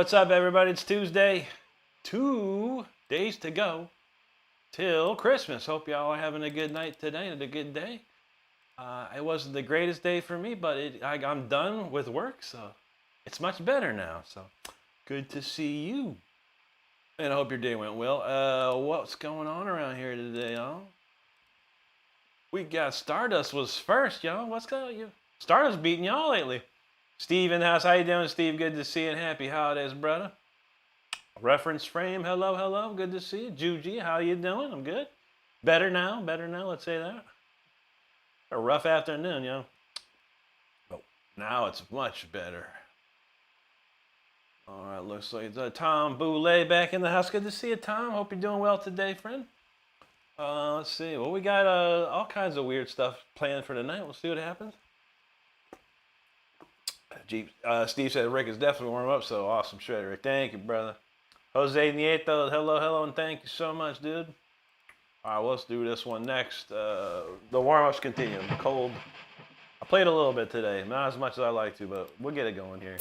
What's up, everybody? It's Tuesday. 2 days to go till Christmas. Hope y'all are having a good night today and a good day. It wasn't the greatest day for me, but I'm done with work, so it's much better now. So good to see you. And I hope your day went well. What's going on around here today, y'all? We got Stardust was first, y'all. What's going on? Stardust beating y'all lately. Steve in the house. How you doing, Steve? Good to see you and happy holidays, brother. Reference frame. Hello, hello. Good to see you. Juji, how you doing? I'm good. Better now. Let's say that. A rough afternoon, yo. But now it's much better. All right, looks like it's Tom Boulay back in the house. Good to see you, Tom. Hope you're doing well today, friend. Let's see. Well, we got all kinds of weird stuff planned for tonight. We'll see what happens. Steve said Rick is definitely warm up, so awesome shredder, Rick. Thank you, brother. Jose Nieto, hello, and thank you so much, dude. All right, let's do this one next. The warm-ups continue. I'm cold. I played a little bit today, not as much as I like to, but we'll get it going here.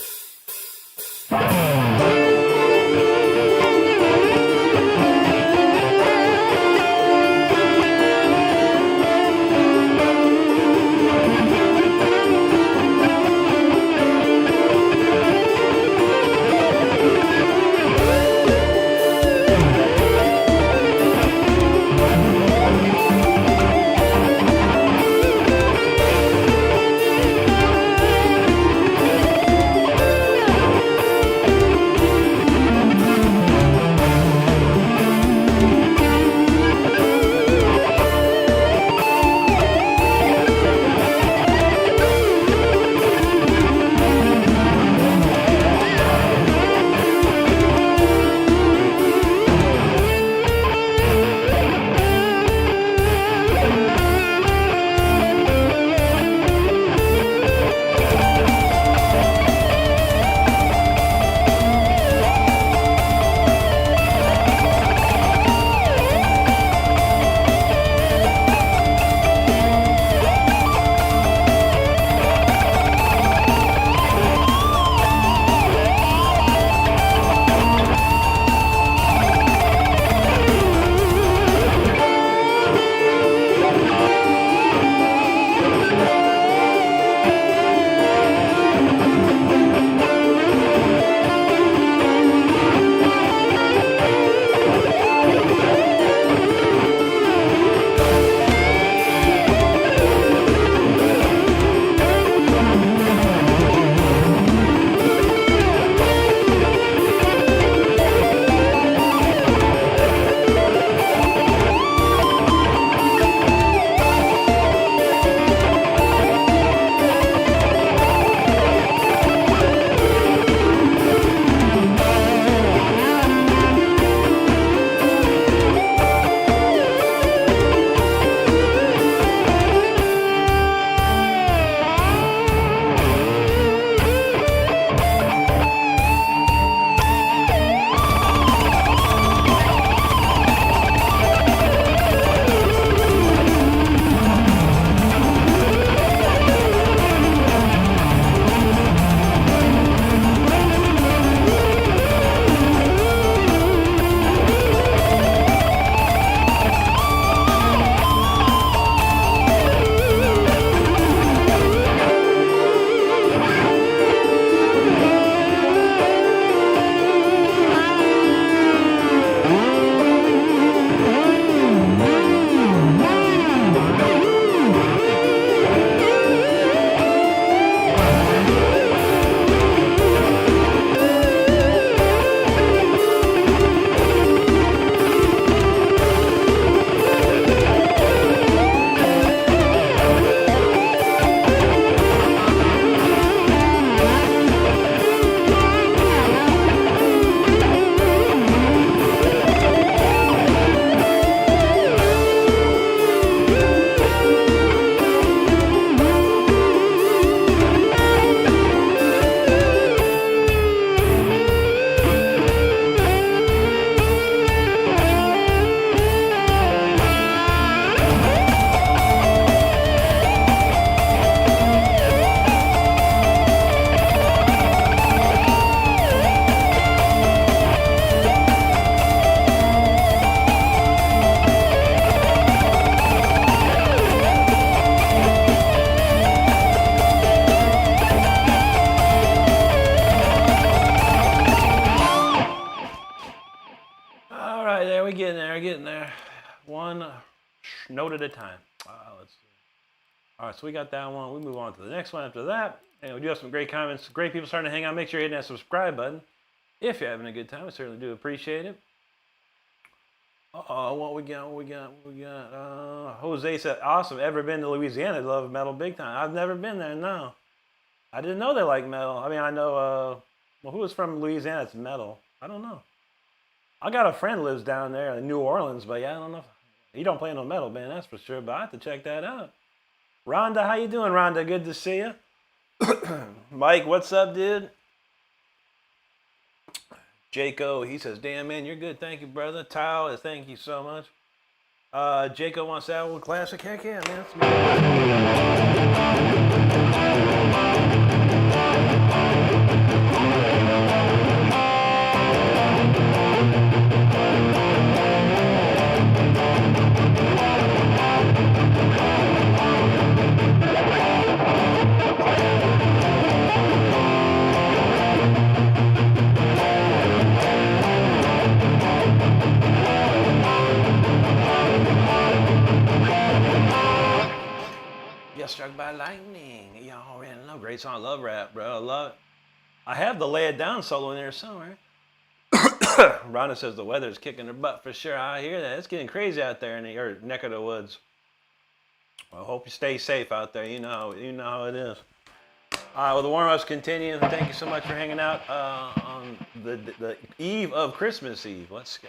we're getting there. One note at a time. Let's see. All right, so we got that one. We move on to the next one after that. And we do have some great comments. Great people starting to hang out. Make sure you hit that subscribe button. If you're having a good time, we certainly do appreciate it. What we got? Jose said, awesome. Ever been to Louisiana? Love metal big time. I've never been there, no. I didn't know they like metal. I mean, I know, well, who is from Louisiana that's metal? I don't know. I got a friend who lives down there in New Orleans, but yeah, I don't know. He don't play no metal band, that's for sure, but I have to check that out. Rhonda, how you doing, Rhonda? Good to see you. Mike, what's up, dude? Jaco, he says, damn, man, you're good. Thank you, brother. Tao, thank you so much. Jaco wants that old classic. Heck yeah, man. Struck by lightning. Y'all already know. Great song. Love rap, bro. I love it. I have the Lay It Down solo in there somewhere. Rhonda says the weather's kicking her butt for sure. I hear that. It's getting crazy out there in your neck of the woods. Well, I hope you stay safe out there. You know how it is. All right, well, the warm-up's continuing. Thank you so much for hanging out on the eve of Christmas Eve. Let's go.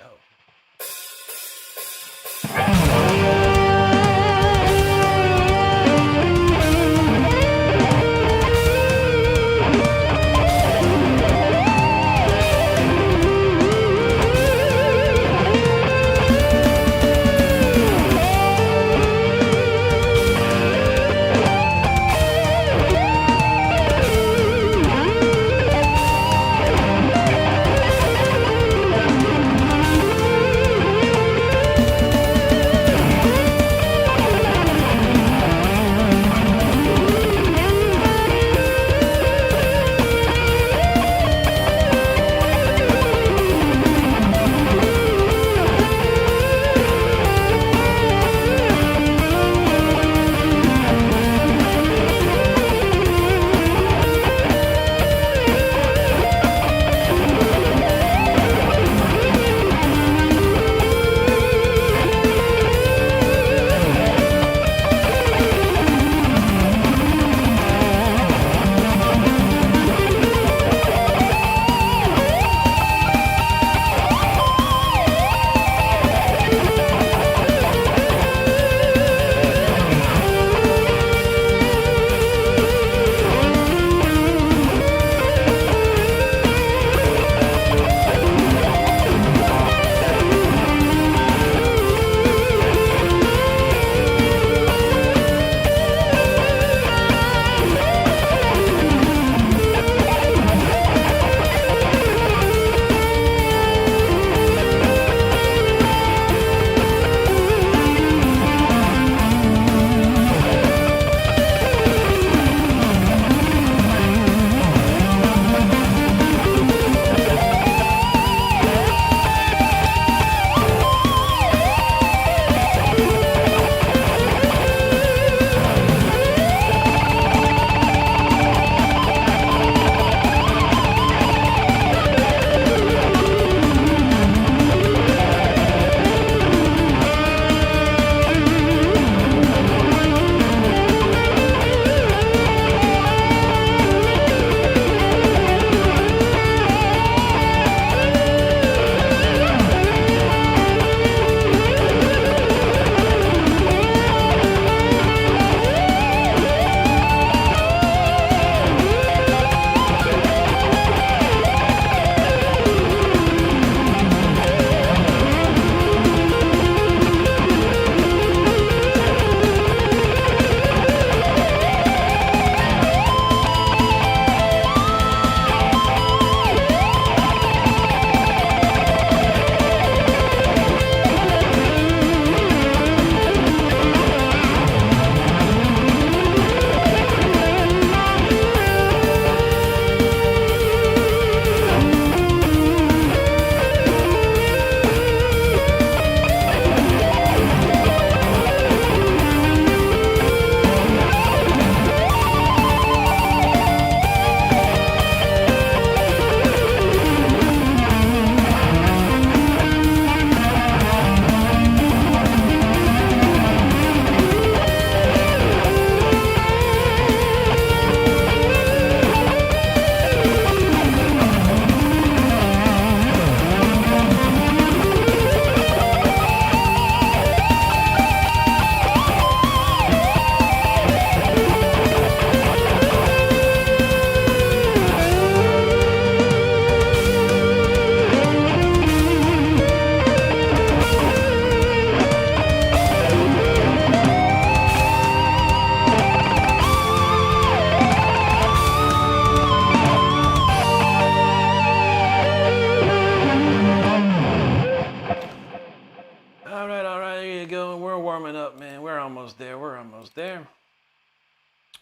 warming up, man. We're almost there. We're almost there.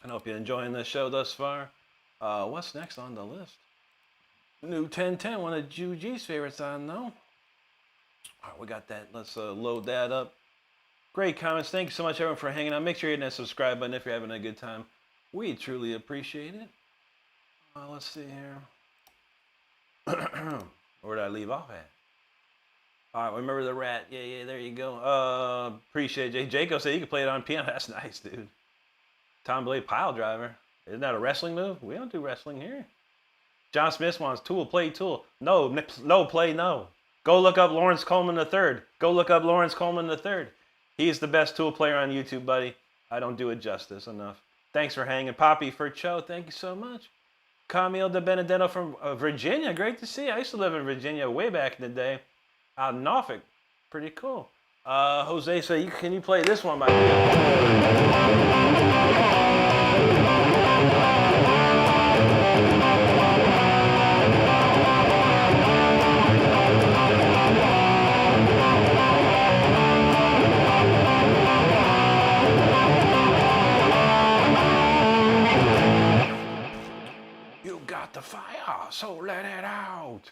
I hope you're enjoying the show thus far. What's next on the list? New 1010, one of Ju G's favorites, I know. All right, we got that. Let's load that up. Great comments. Thank you so much, everyone, for hanging out. Make sure you're hitting that subscribe button if you're having a good time. We truly appreciate it. Let's see here. Where did I leave off at? All right, remember the rat. Yeah, there you go. Appreciate it. Jacob said you can play it on piano. That's nice, dude. Tom Blade pile driver. Isn't that a wrestling move? We don't do wrestling here. John Smith wants Tool, play Tool. No, play no. Go look up Lawrence Coleman III. Go look up Lawrence Coleman III. He's the best Tool player on YouTube, buddy. I don't do it justice enough. Thanks for hanging. Poppy for Cho, thank you so much. Camille De Benedetto from Virginia, great to see you. I used to live in Virginia way back in the day. Out in Norfolk, pretty cool. Jose said, can you play this one by me? The fire, so let it out.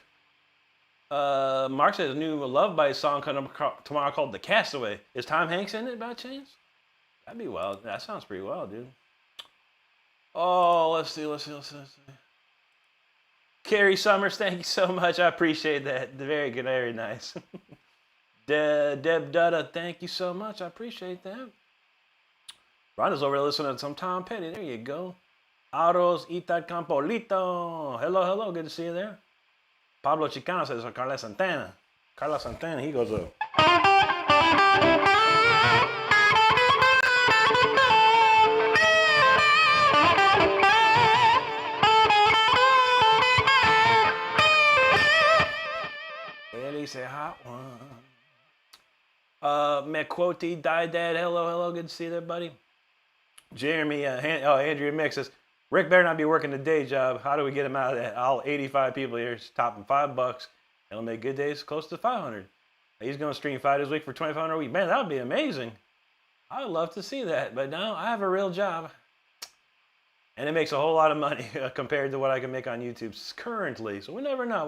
Mark says a new Love Bite song coming up tomorrow called The Castaway. Is Tom Hanks in it by chance? That'd be wild. That sounds pretty wild, dude. Oh, let's see. Carrie Summers, thank you so much. I appreciate that. Very good, very nice. Deb Dutta, thank you so much. I appreciate that. Rhonda's over there listening to some Tom Petty. There you go. Aros Itat Campolito. Hello. Good to see you there. Pablo Chicano says, Carla Santana. Carla Santana, he goes up. Eddie's a hot one. McQuote, Dad. Hello. Good to see you there, buddy. Jeremy, Andrea Mix says, Rick better not be working a day job. How do we get him out of that? All 85 people here, topping $5. He'll make good days close to 500. He's going to stream 5 days a week for 2,500 a week. Man, that would be amazing. I would love to see that. But no, I have a real job. And it makes a whole lot of money compared to what I can make on YouTube currently. So we never know.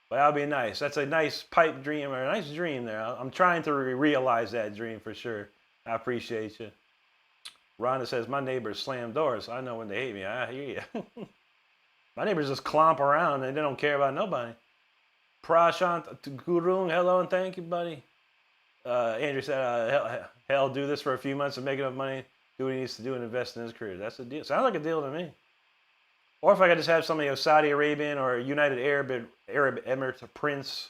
But that'll be nice. That's a nice pipe dream or a nice dream there. I'm trying to realize that dream for sure. I appreciate you. Rhonda says, my neighbors slam doors. I know when they hate me. I hear you. My neighbors just clomp around and they don't care about nobody. Prashant Gurung, hello and thank you, buddy. Andrew said, hell, do this for a few months and make enough money, do what he needs to do and invest in his career. That's the deal. Sounds like a deal to me. Or if I could just have somebody of Saudi Arabian or United Arab Emirates Prince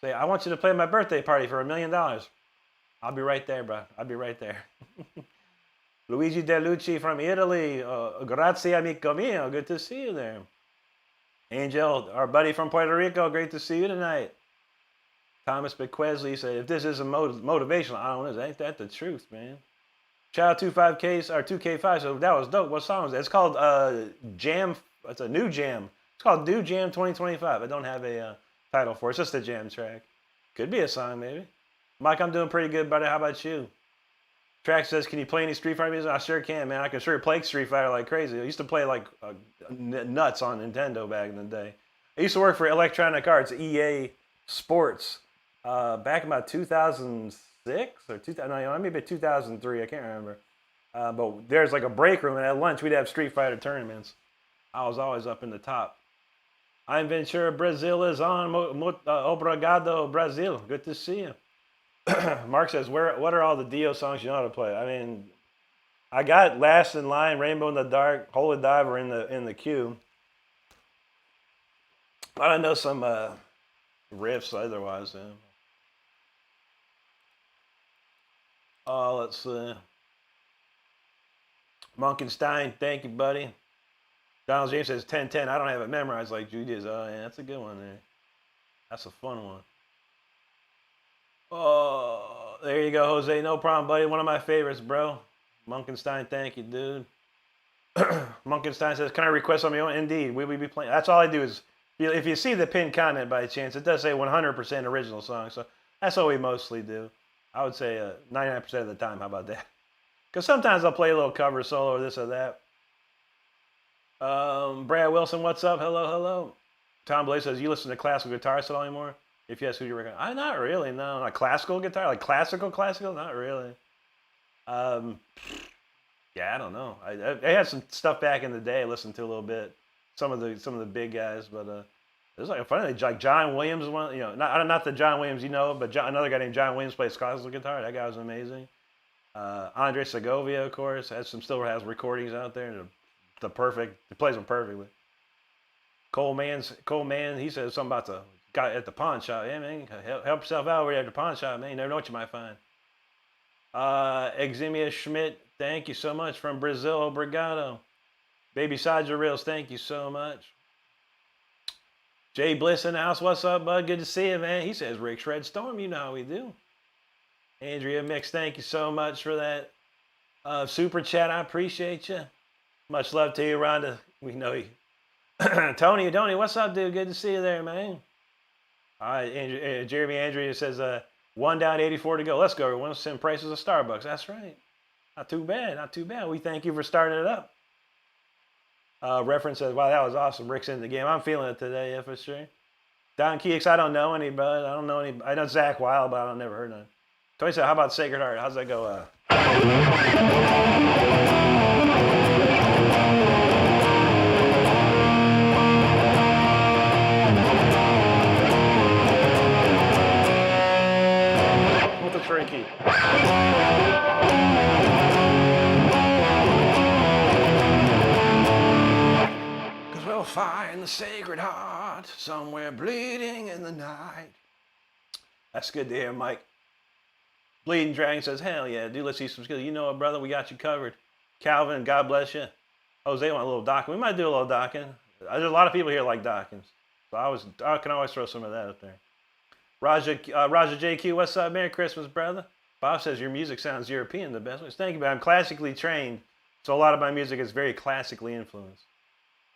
say, I want you to play my birthday party for $1 million. I'll be right there, bro. I'll be right there. Luigi De Lucci from Italy. Grazie, amico mio. Good to see you there. Angel, our buddy from Puerto Rico. Great to see you tonight. Thomas Bequesley said, if this isn't motivational, I don't know. Ain't that the truth, man? Child 25K or 2K5. So that was dope. What song is that? It's called Jam. It's a new jam. It's called New Jam 2025. I don't have a title for it. It's just a jam track. Could be a song, maybe. Mike, I'm doing pretty good, buddy. How about you? Track says, can you play any Street Fighter music? I sure can, man. I can sure play Street Fighter like crazy. I used to play like nuts on Nintendo back in the day. I used to work for Electronic Arts, EA Sports, back in about 2006 or maybe 2003. I can't remember. But there's like a break room, and at lunch we'd have Street Fighter tournaments. I was always up in the top. I'm Ventura. Brazil is on. Obrigado, Brazil. Good to see you. Mark says, what are all the Dio songs you know how to play? I mean, I got Last in Line, Rainbow in the Dark, Holy Diver in the queue. I don't know some riffs otherwise. Yeah. Let's see. Monkenstein, thank you, buddy. Donald James says 10-10. I don't have it memorized like Judy is. Oh, yeah, that's a good one there. That's a fun one. Oh, there you go, Jose. No problem, buddy. One of my favorites, bro. Monkenstein, thank you, dude. Monkenstein says, can I request on my own? Indeed, we will be playing. That's all I do is, if you see the pinned comment by chance, it does say 100% original song. So that's what we mostly do. I would say 99% of the time. How about that? Because sometimes I'll play a little cover solo or this or that. Brad Wilson, what's up? Hello, hello. Tom Blaze says, you listen to classical guitar at all anymore? If yes, who do you recommend? Not really, no. Like classical guitar? Like classical? Not really. Yeah, I don't know. I had some stuff back in the day I listened to a little bit. Some of the big guys, but there's like a funny thing, like John Williams, one, you know, not the John Williams you know, but another guy named John Williams plays classical guitar. That guy was amazing. Andre Segovia, of course, still has recordings out there. He plays them perfectly. Cole Mann, he says something about the guy at the pawn shop. Yeah, man, help yourself out over there at the pawn shop, man. You never know what you might find. Eximia Schmidt, thank you so much from Brazil. Obrigado. Baby Saja Reels, thank you so much. Jay Bliss in the house, what's up, bud? Good to see you, man. He says, Rick Shred Storm, you know how we do. Andrea Mix, thank you so much for that super chat. I appreciate you. Much love to you, Rhonda. We know you. Tony, what's up, dude? Good to see you there, man. All right, Jeremy Andrea says, 1 down, 84 to go. Let's go, everyone. Send prices of Starbucks. That's right. Not too bad, not too bad. We thank you for starting it up. Reference says, wow, that was awesome. Rick's in the game. I'm feeling it today, yeah, for sure. Don Keeks, I don't know anybody. I know Zach Wild, but I don't never heard of him. Tony said, how about Sacred Heart? How's that go? With the three key. Cause we'll find the Sacred Heart somewhere bleeding in the night. That's good to hear, Mike. Bleeding Dragon says, hell yeah, dude, let's see some skills. You know what, brother, we got you covered. Calvin, God bless you. Jose want a little docking. We might do a little docking. There's a lot of people here like dockings. So I can always throw some of that up there. Raja JQ, what's up? Merry Christmas, brother. Bob says your music sounds European the best way. Thank you, but I'm classically trained, so a lot of my music is very classically influenced.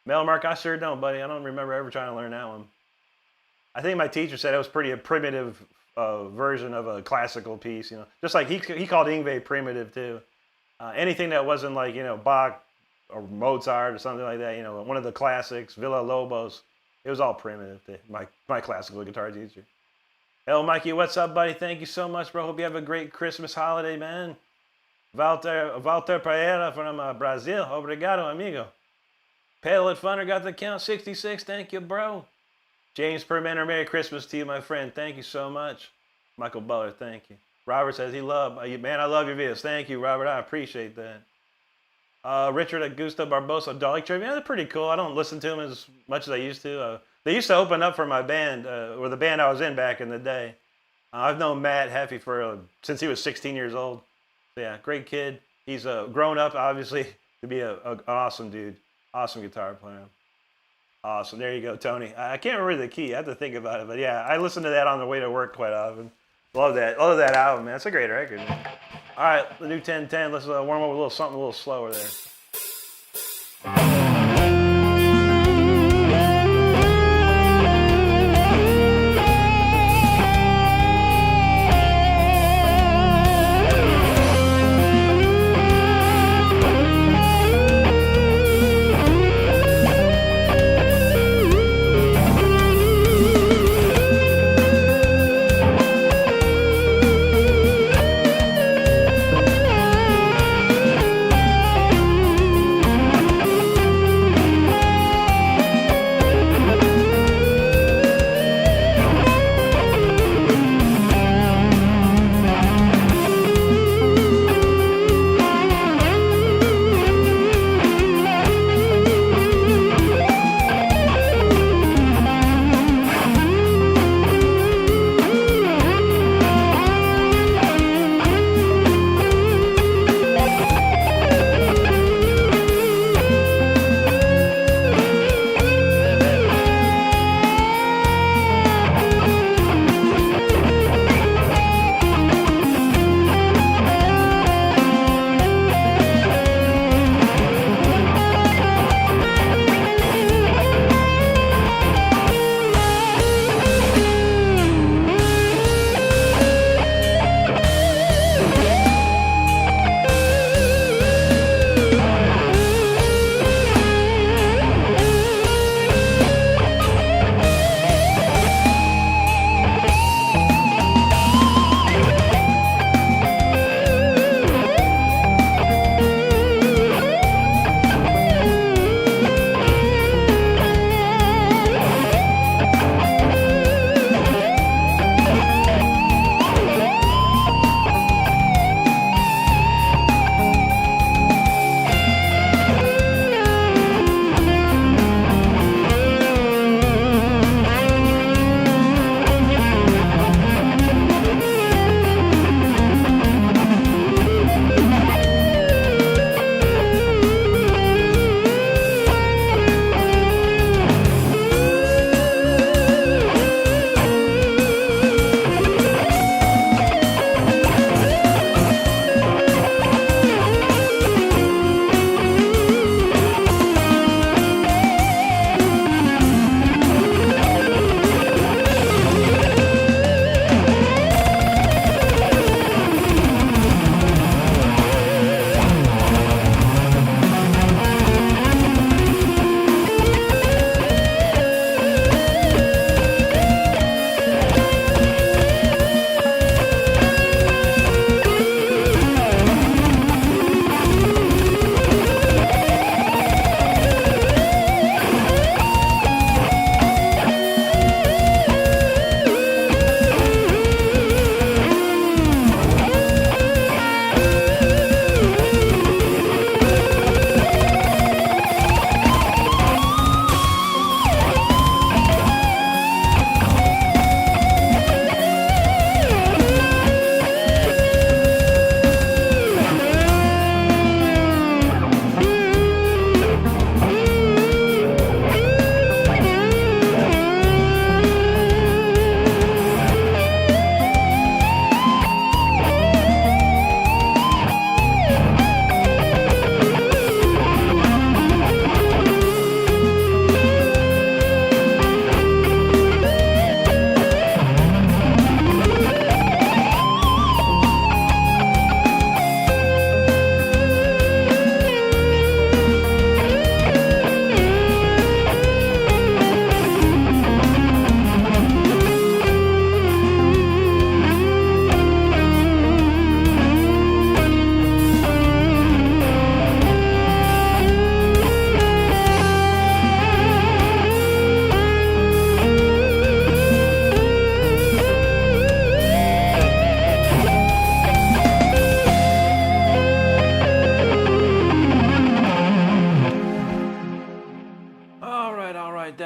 Mel Mark, I sure don't, buddy. I don't remember ever trying to learn that one. I think my teacher said it was a primitive version of a classical piece, you know. Just like he called Yngwie primitive too. Anything that wasn't like, you know, Bach or Mozart or something like that, you know, one of the classics, Villa Lobos, it was all primitive to my classical guitar teacher. Hello, Mikey, what's up, buddy? Thank you so much, bro. Hope you have a great Christmas holiday, man. Walter Pereira from Brazil. Obrigado, amigo. Pedal Funner got the count, 66. Thank you, bro. James Permenter, Merry Christmas to you, my friend. Thank you so much. Michael Butler, thank you. Robert says man, I love your videos. Thank you, Robert. I appreciate that. Richard Augusto Barbosa, Dalek Trivia. Yeah, they're pretty cool. I don't listen to them as much as I used to. They used to open up for my band, or the band I was in back in the day. I've known Matt Heffy since he was 16 years old. So yeah, great kid. He's grown up, obviously, to be an awesome dude. Awesome guitar player. Awesome. There you go, Tony. I can't remember the key. I have to think about it. But yeah, I listen to that on the way to work quite often. Love that. Love that album, man. It's a great record, man. All right, the new 1010. Let's warm up with something a little slower there.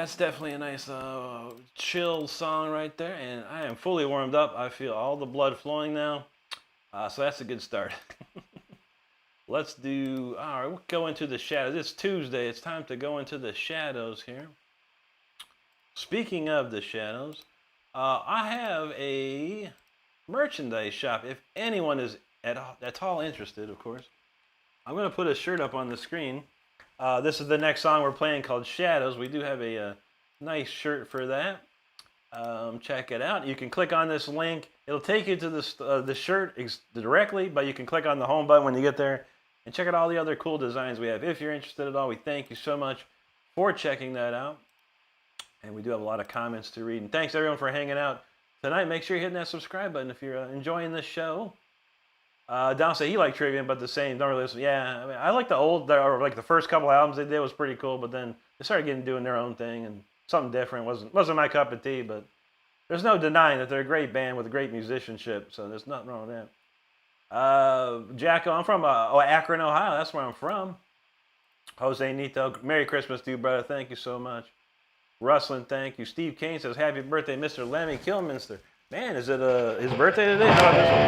that's definitely a nice chill song right there, and I am fully warmed up. I feel all the blood flowing now, so that's a good start. Let's do, all right, we'll go into the shadows. It's Tuesday. It's time to go into the shadows here. Speaking of the shadows, I have a merchandise shop. If anyone is at all interested, of course, I'm going to put a shirt up on the screen. This is the next song we're playing called Shadows. We do have a nice shirt for that. Check it out. You can click on this link. It'll take you to the shirt directly, but you can click on the home button when you get there and check out all the other cool designs we have. If you're interested at all, we thank you so much for checking that out. And we do have a lot of comments to read. And thanks everyone for hanging out tonight. Make sure you're hitting that subscribe button if you're enjoying this show. Don said he liked Trivium, but the same. Don't really listen. Yeah, I mean, I like the old, or like the first couple albums they did was pretty cool, but then they started doing their own thing and something different. Wasn't my cup of tea, but there's no denying that they're a great band with great musicianship, so there's nothing wrong with that. Jacko, I'm from Akron, Ohio. That's where I'm from. Jose Nito, Merry Christmas to you, brother. Thank you so much. Rustlin, thank you. Steve Kane says, Happy birthday, Mr. Lemmy Kilminster. Man, is it his birthday today? How about this one?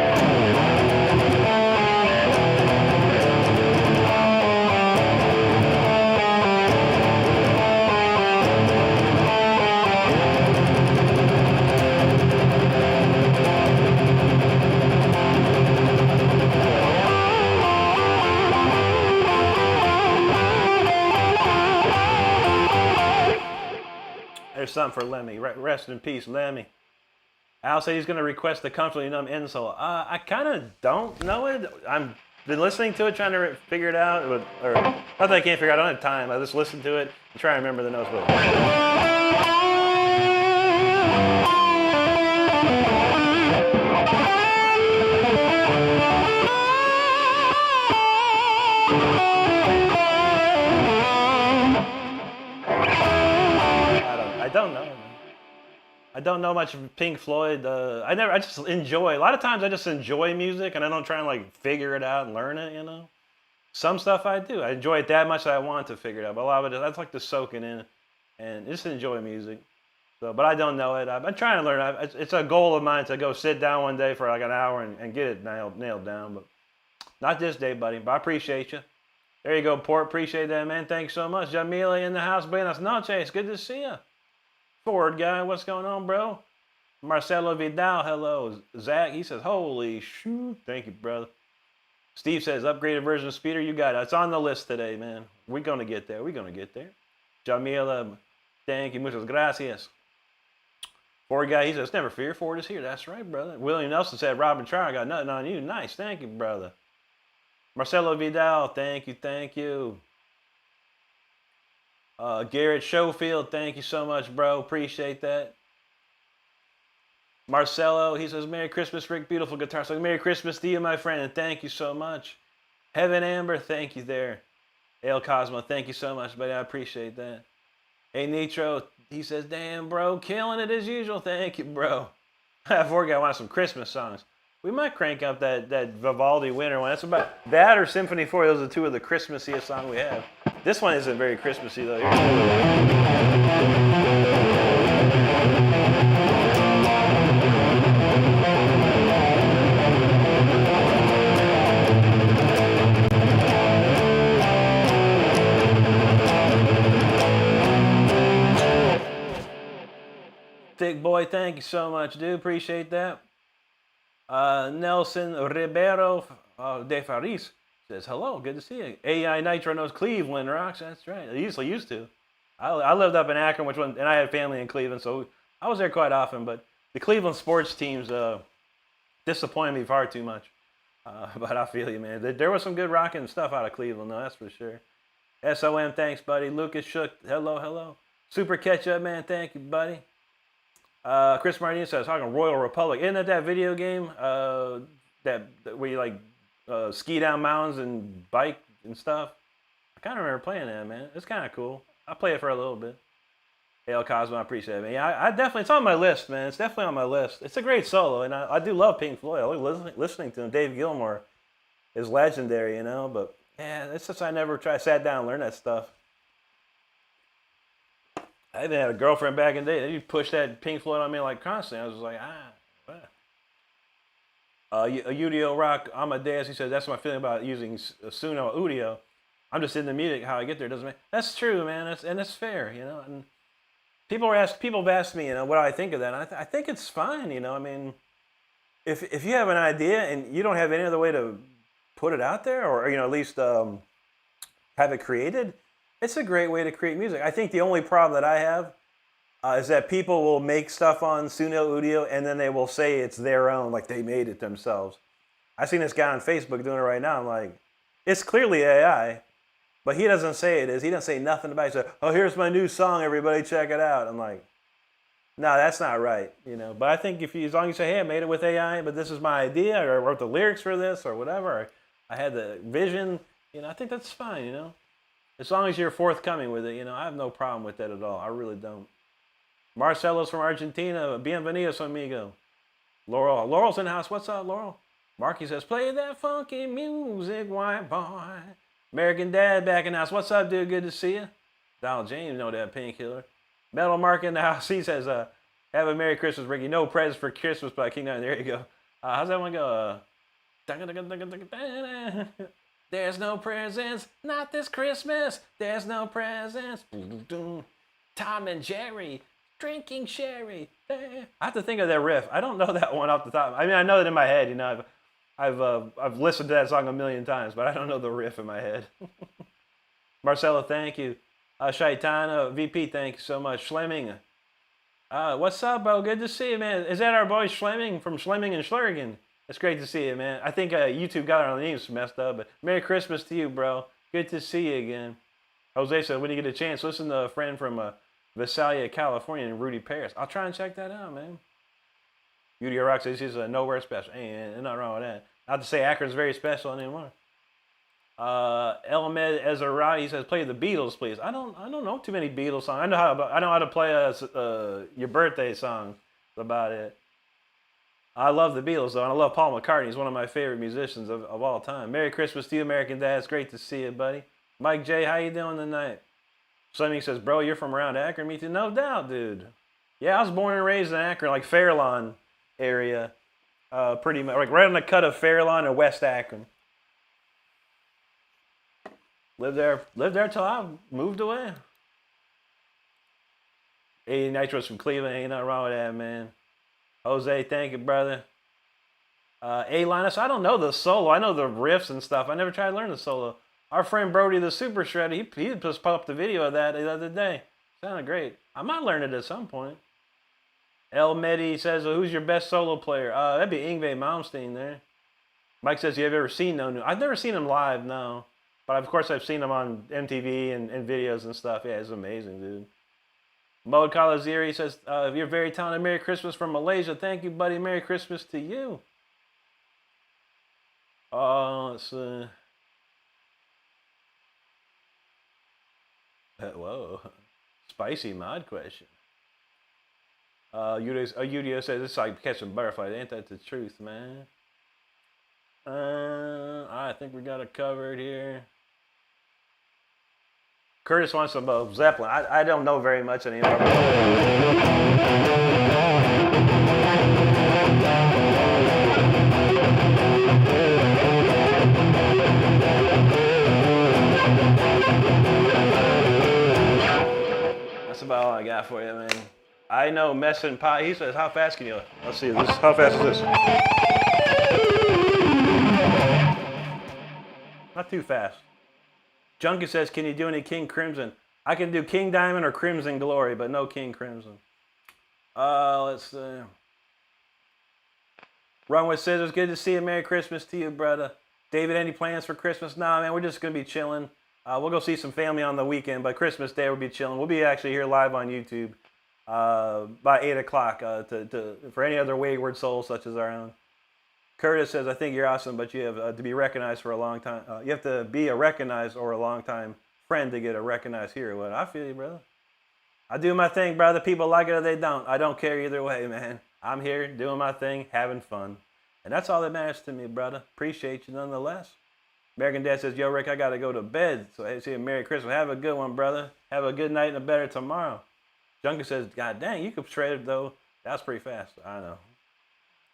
There's something for Lemmy. Rest in peace, Lemmy. Al said he's going to request the Comfortably Numb insole. I kind of don't know it. I've been listening to it, trying to figure it out. Or not that I can't figure it out. I don't have time. I just listen to it and try to remember the notes. I don't know much of Pink Floyd. I just enjoy. A lot of times I just enjoy music and I don't try and like figure it out and learn it, you know. Some stuff I do. I enjoy it that much that I want to figure it out. But a lot of it, I just like to soak it in and just enjoy music. So, but I don't know it. I'm trying to learn. It's a goal of mine to go sit down one day for like an hour and get it nailed down. But not this day, buddy. But I appreciate you. There you go, Port. Appreciate that, man. Thanks so much. Jamila in the house. Buenas noches. Good to see you. Ford guy, what's going on, bro? Marcelo Vidal, hello. Zach, he says, holy shoot. Thank you, brother. Steve says, upgraded version of Speeder, you got it. It's on the list today, man. We're going to get there. We're going to get there. Jamila, thank you. Muchas gracias. Ford guy, he says, never fear. Ford is here. That's right, brother. William Nelson said, Robin Trower, got nothing on you. Nice. Thank you, brother. Marcelo Vidal, thank you. Thank you. Garrett Schofield, thank you so much, bro. Appreciate that. Marcelo, he says, Merry Christmas, Rick. Beautiful guitar. So Merry Christmas to you, my friend, and thank you so much. Heaven Amber, thank you there. El Cosmo, thank you so much, buddy. I appreciate that. Hey, Nitro, he says, damn, bro, killing it as usual. Thank you, bro. I forgot I want some Christmas songs. We might crank up that Vivaldi winter one. That's about that or Symphony 4. Those are two of the Christmassiest songs we have. This one isn't very Christmassy though. Thick boy, thank you so much, dude. Appreciate that. Nelson Ribeiro de Faris says, hello, good to see you. AI Nitro knows Cleveland rocks. That's right. I usually used to. I lived up in Akron, and I had family in Cleveland, so I was there quite often. But the Cleveland sports teams disappointed me far too much. But I feel you, man. There was some good rocking stuff out of Cleveland, though, that's for sure. SOM, thanks, buddy. Lucas Shook, hello. Super Ketchup, man, thank you, buddy. Chris Martinez says, talking Royal Republic. Isn't that video game that where you like ski down mountains and bike and stuff? I kind of remember playing that, man. It's kind of cool. I play it for a little bit. El Cosmo, I appreciate it, man. Yeah, I definitely, it's on my list, man. It's definitely on my list. It's a great solo, and I do love Pink Floyd. I like listening to him. Dave Gilmour is legendary, you know, but yeah, it's just I never sat down and learned that stuff. I even had a girlfriend back in the day. You'd push that Pink Floyd on me like constantly. I was like, what? Udio Rock Amadeus, he says, that's my feeling about using Suno Udio. I'm just in the music. How I get there doesn't make. That's true, man. That's fair, you know. And people have asked me, you know, what I think of that. And I think it's fine, you know. I mean, if you have an idea and you don't have any other way to put it out there, or you know, at least have it created, it's a great way to create music. I think the only problem that I have is that people will make stuff on Suno Udio and then they will say it's their own, like they made it themselves. I seen this guy on Facebook doing it right now. I'm like, it's clearly AI, but he doesn't say it is. He doesn't say nothing about it. He said, oh, here's my new song, everybody check it out. I'm like, no, that's not right, you know. But I think as long as you say, hey, I made it with AI, but this is my idea, or I wrote the lyrics for this, or whatever, or I had the vision, you know, I think that's fine, you know. As long as you're forthcoming with it, you know, I have no problem with that at all. I really don't. Marcelo's from Argentina. Bienvenidos, amigo. Laurel's in the house. What's up, Laurel? Marky says, play that funky music, white boy. American Dad back in the house. What's up, dude? Good to see you. Donald James, know that painkiller. Metal Mark in the house. He says, have a Merry Christmas, Ricky. No presents for Christmas by King Nine. There you go. How's that one go? There's no presents, not this Christmas. There's no presents. Tom and Jerry drinking sherry. I have to think of that riff. I don't know that one off the top. I mean, I know it in my head. You know, I've listened to that song a million times, but I don't know the riff in my head. Marcelo, thank you. Shaitana, VP, thank you so much. Schlemming. What's up, bro? Good to see you, man. Is that our boy Schlemming from Schlemming and Schlurgen? It's great to see you, man. I think YouTube got our names messed up, but Merry Christmas to you, bro. Good to see you again. Jose said, when you get a chance, listen to a friend from Visalia, California, and Rudy Paris. I'll try and check that out, man. Udio Rock says he's nowhere special. Ain't nothing wrong with that. Not to say Akron's very special anymore. Elmed Ezra, he says, play the Beatles, please. I don't know too many Beatles songs. I know how to play your birthday song. That's about it. I love the Beatles, though, and I love Paul McCartney. He's one of my favorite musicians of all time. Merry Christmas to you, American Dad. It's great to see you, buddy. Mike J, how you doing tonight? Fleming says, bro, you're from around Akron. Me too. No doubt, dude. Yeah, I was born and raised in Akron, like Fairlawn area. Pretty much, like right on the cut of Fairlawn and West Akron. Lived there till I moved away. 80 Nitros from Cleveland. Ain't nothing wrong with that, man. Jose, thank you, brother. Linus, I don't know the solo. I know the riffs and stuff. I never tried to learn the solo. Our friend Brody the Super Shredder, he just popped the video of that the other day. Sounded great. I might learn it at some point. El Medi says, well, who's your best solo player? That'd be Yngwie Malmsteen there. Mike says, you have ever seen No New? I've never seen him live, no. But of course I've seen him on MTV and videos and stuff. Yeah, it's amazing, dude. Mode Kalaziri says, you're very talented. Merry Christmas from Malaysia. Thank you, buddy. Merry Christmas to you. Let's see. Whoa. Spicy mod question. Udio says, it's like catching butterflies. Ain't that the truth, man? I think we got it covered here. Curtis wants some Zeppelin. I don't know very much anymore. That's about all I got for you, man. I know Messin Pie. He says, how fast can you? Let's see. How fast is this? Not too fast. Junkie says, can you do any King Crimson? I can do King Diamond or Crimson Glory, but no King Crimson. Let's see. Run with Scissors, good to see you. Merry Christmas to you, brother. David, any plans for Christmas? Nah, man, we're just going to be chilling. We'll go see some family on the weekend, but Christmas Day we'll be chilling. We'll be actually here live on YouTube by 8 o'clock for any other wayward souls such as our own. Curtis says, I think you're awesome, but you have to be recognized for a long time. You have to be a recognized or a long time friend to get a recognized hero. Well, I feel you, brother. I do my thing, brother. People like it or they don't. I don't care either way, man. I'm here doing my thing, having fun. And that's all that matters to me, brother. Appreciate you nonetheless. American Dad says, yo, Rick, I got to go to bed. So, hey, see you. Merry Christmas. Have a good one, brother. Have a good night and a better tomorrow. Junkie says, God dang, you could shred it though. That's pretty fast. I know.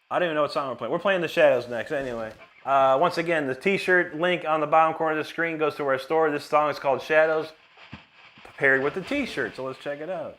I don't even know what song we're playing. We're playing The Shadows next anyway. Once again, the t-shirt link on the bottom corner of the screen goes to our store. This song is called Shadows, paired with the t-shirt. So let's check it out.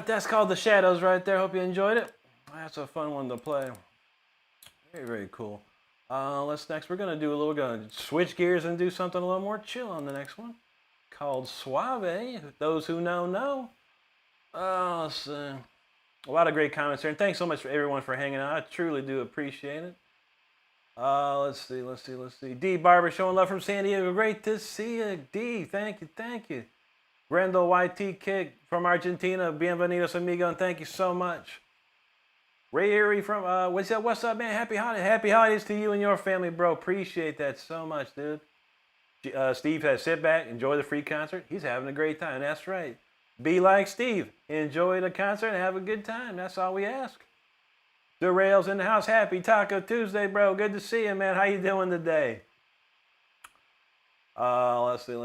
That's called The Shadows right there. Hope you enjoyed it. That's a fun one to play. Very, very cool. We're gonna switch gears and do something a little more chill on the next one. called Suave. Those who know. Oh, so a lot of great comments here, and thanks so much for everyone for hanging out. I truly do appreciate it. Let's see. D Barber showing love from San Diego. Great to see you, D. Thank you. Grendel YT Kick from Argentina. Bienvenidos, amigo, and thank you so much. Ray Erie from what's up, man? Happy holidays to you and your family, bro. Appreciate that so much, dude. Steve has sit back, enjoy the free concert. He's having a great time. That's right. Be like Steve. Enjoy the concert and have a good time. That's all we ask. The Rails in the house. Happy Taco Tuesday, bro. Good to see you, man. How you doing today? Let's see. I'm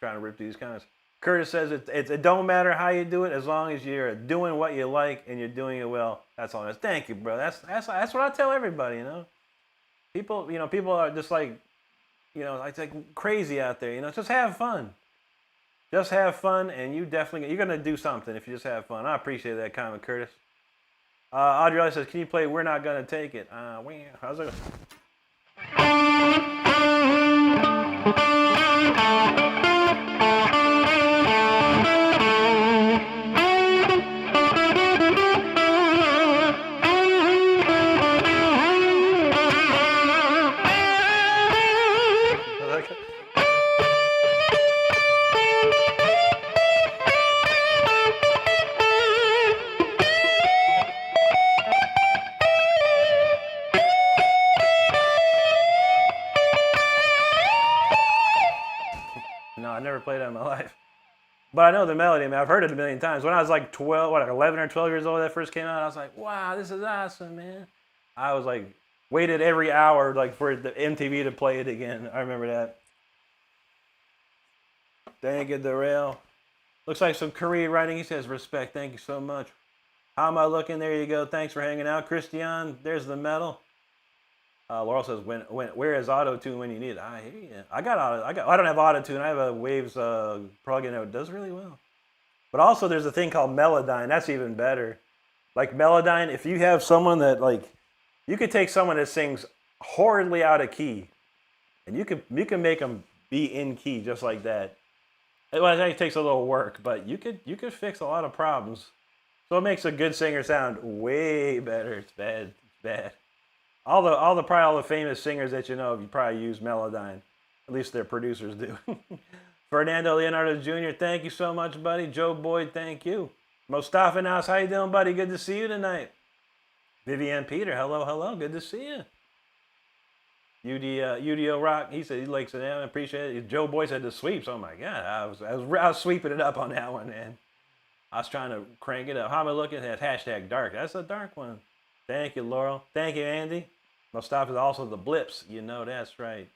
trying to rip these comments. Curtis says it don't matter how you do it as long as you're doing what you like and you're doing it well. That's all. Thank you, bro. That's what I tell everybody. You know, people are just like, it's like crazy out there. Just have fun. Just have fun, and you're gonna do something if you just have fun. I appreciate that comment, Curtis. Audrey says, "Can you play We're Not Gonna Take It?" How's it? Played it in my life, but I know the melody. Man, I've heard it a million times. When I was like 11 or 12 years old, that first came out, I was like, "Wow, this is awesome, man!" I was like, waited every hour like for the MTV to play it again. I remember that. Thank you, Darrell. Looks like some Korean writing. He says, "Respect." Thank you so much. How am I looking? There you go. Thanks for hanging out, Christian. There's the medal. Laurel says, where is auto-tune when you need it? I hear you. I don't have auto-tune. I have a Waves plugin that does really well. But also there's a thing called Melodyne. That's even better. Like Melodyne, if you have someone that you could take someone that sings horridly out of key, and you can make them be in key just like that. Well, I think it takes a little work, but you could fix a lot of problems. So it makes a good singer sound way better. It's bad. All the famous singers that you probably use Melodyne. At least their producers do. Fernando Leonardo Jr., thank you so much, buddy. Joe Boyd, thank you. Mustafa House, how you doing, buddy? Good to see you tonight. Vivian Peter, hello. Good to see you. UDO Rock, he said he likes it. I appreciate it. Joe Boyd said the sweeps. Oh my God, I was sweeping it up on that one, man. I was trying to crank it up. How am I looking at that #dark? That's a dark one. Thank you, Laurel. Thank you, Andy. Mustafa is also the blips. That's right.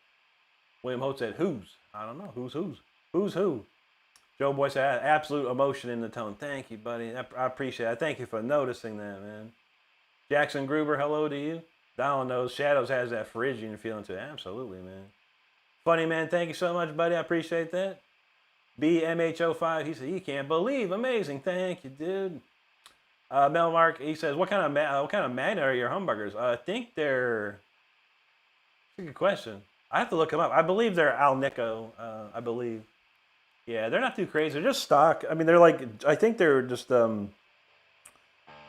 William Holt said, who's? I don't know. Who's who? Joe Boy said, absolute emotion in the tone. Thank you, buddy. I appreciate it. I thank you for noticing that, man. Jackson Gruber, hello to you. Donald knows Shadows has that Phrygian feeling to it. Absolutely, man. Funny, man. Thank you so much, buddy. I appreciate that. BMH05, he said, you can't believe. Amazing. Thank you, dude. Mel Mark, he says, what kind of magnet are your humbuckers? I think they're. That's a good question. I have to look them up. I believe they're Alnico. I believe. Yeah, they're not too crazy. They're just stock. I mean, I think they're just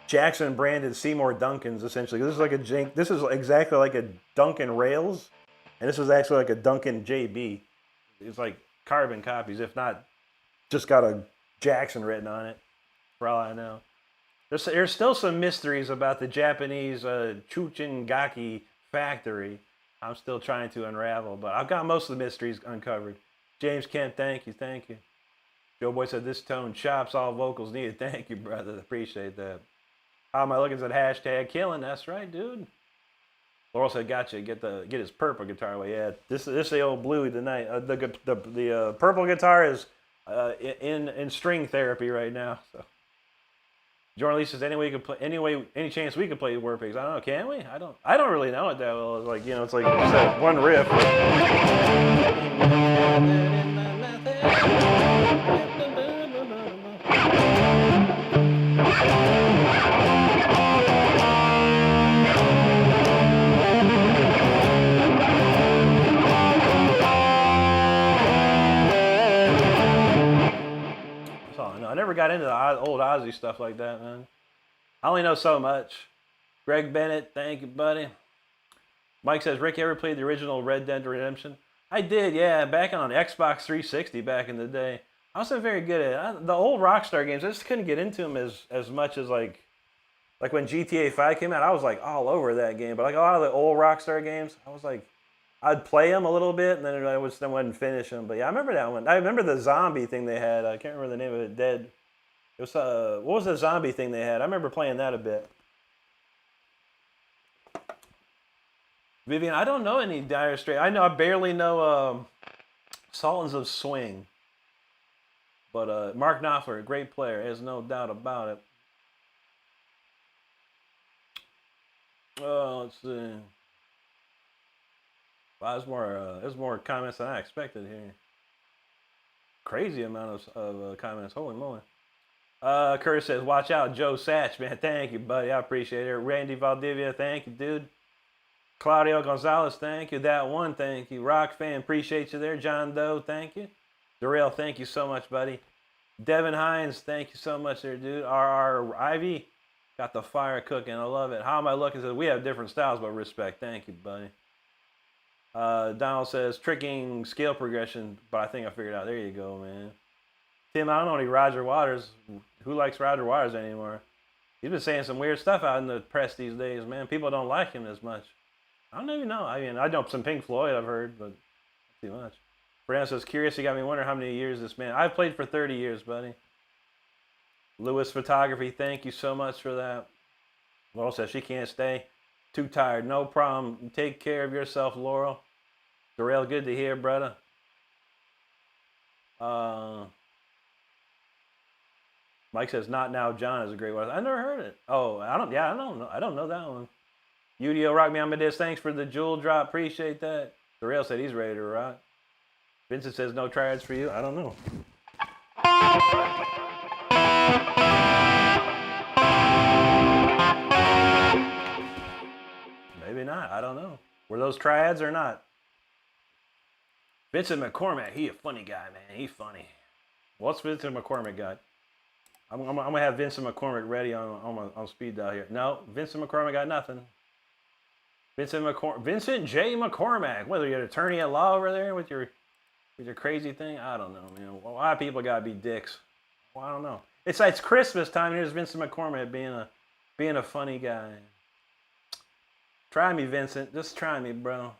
Jackson branded Seymour Duncans essentially. This is exactly like a Duncan Rails, and this is actually like a Duncan JB. It's like carbon copies, if not, just got a Jackson written on it. For all I know. There's still some mysteries about the Japanese Chuchingaki factory. I'm still trying to unravel, but I've got most of the mysteries uncovered. James Kent, thank you. Joe Boy said this tone chops all vocals needed. Thank you, brother. Appreciate that. How am I looking at #killing? That's right, dude. Laurel said, gotcha. Get his purple guitar away. Yeah, this is the old Bluey tonight. The purple guitar is in string therapy right now. So. Jordan Lee says, any chance we could play War Pigs? I don't know, can we? I don't really know it that well. It's like, it's like one riff. into the old Ozzy stuff like that, man. I only know so much. Greg Bennett, thank you, buddy. Mike says, Rick, ever played the original Red Dead Redemption? I did, yeah, back on Xbox 360 back in the day. I wasn't very good at it. The old Rockstar games, I just couldn't get into them as much as like when GTA 5 came out, I was like all over that game. But like a lot of the old Rockstar games, I was like, I'd play them a little bit and then I wouldn't finish them. But yeah, I remember that one. I remember the zombie thing they had. I can't remember the name of it. Dead. It was what was the zombie thing they had? I remember playing that a bit. Vivian, I don't know any Dire Straits. I barely know Sultans of Swing. But Mark Knopfler, a great player, there's no doubt about it. Let's see. Wow, there's more comments than I expected here. Crazy amount of comments. Holy moly. Curtis says, watch out, Joe Satch, man. Thank you, buddy. I appreciate it. Randy Valdivia, thank you, dude. Claudio Gonzalez, thank you. That one, thank you. Rock fan, appreciate you there. John Doe, thank you. Darrell, thank you so much, buddy. Devin Hines, thank you so much there, dude. RR Ivy, got the fire cooking. I love it. How am I looking? Says, we have different styles, but respect. Thank you, buddy. Donald says, tricking scale progression, but I think I figured it out. There you go, man. Tim, I don't know any Roger Waters. Who likes Roger Waters anymore? He's been saying some weird stuff out in the press these days, man. People don't like him as much. I don't even know. I mean, I know some Pink Floyd I've heard, but not too much. Fernando says, curious, you got me wondering how many years this man. I've played for 30 years, buddy. Lewis Photography, thank you so much for that. Laurel says she can't stay. Too tired. No problem. Take care of yourself, Laurel. Darrell, good to hear, brother. Mike says, not now, John is a great one. I never heard it. Oh, I don't know. I don't know that one. UDO Rock Me Amadeus, thanks for the jewel drop. Appreciate that. Darrell said he's ready to rock. Vincent says no triads for you. I don't know. Maybe not. I don't know. Were those triads or not? Vincent McCormack, he a funny guy, man. He funny. What's Vincent McCormack got? I'm gonna have Vincent McCormack ready on speed dial here. No, Vincent McCormack got nothing. Vincent J. McCormack. Whether you're an attorney at law over there with your crazy thing, I don't know, man. A lot of people gotta be dicks. Well, I don't know. It's Christmas time. Here's Vincent McCormack being a funny guy. Try me, Vincent. Just try me, bro.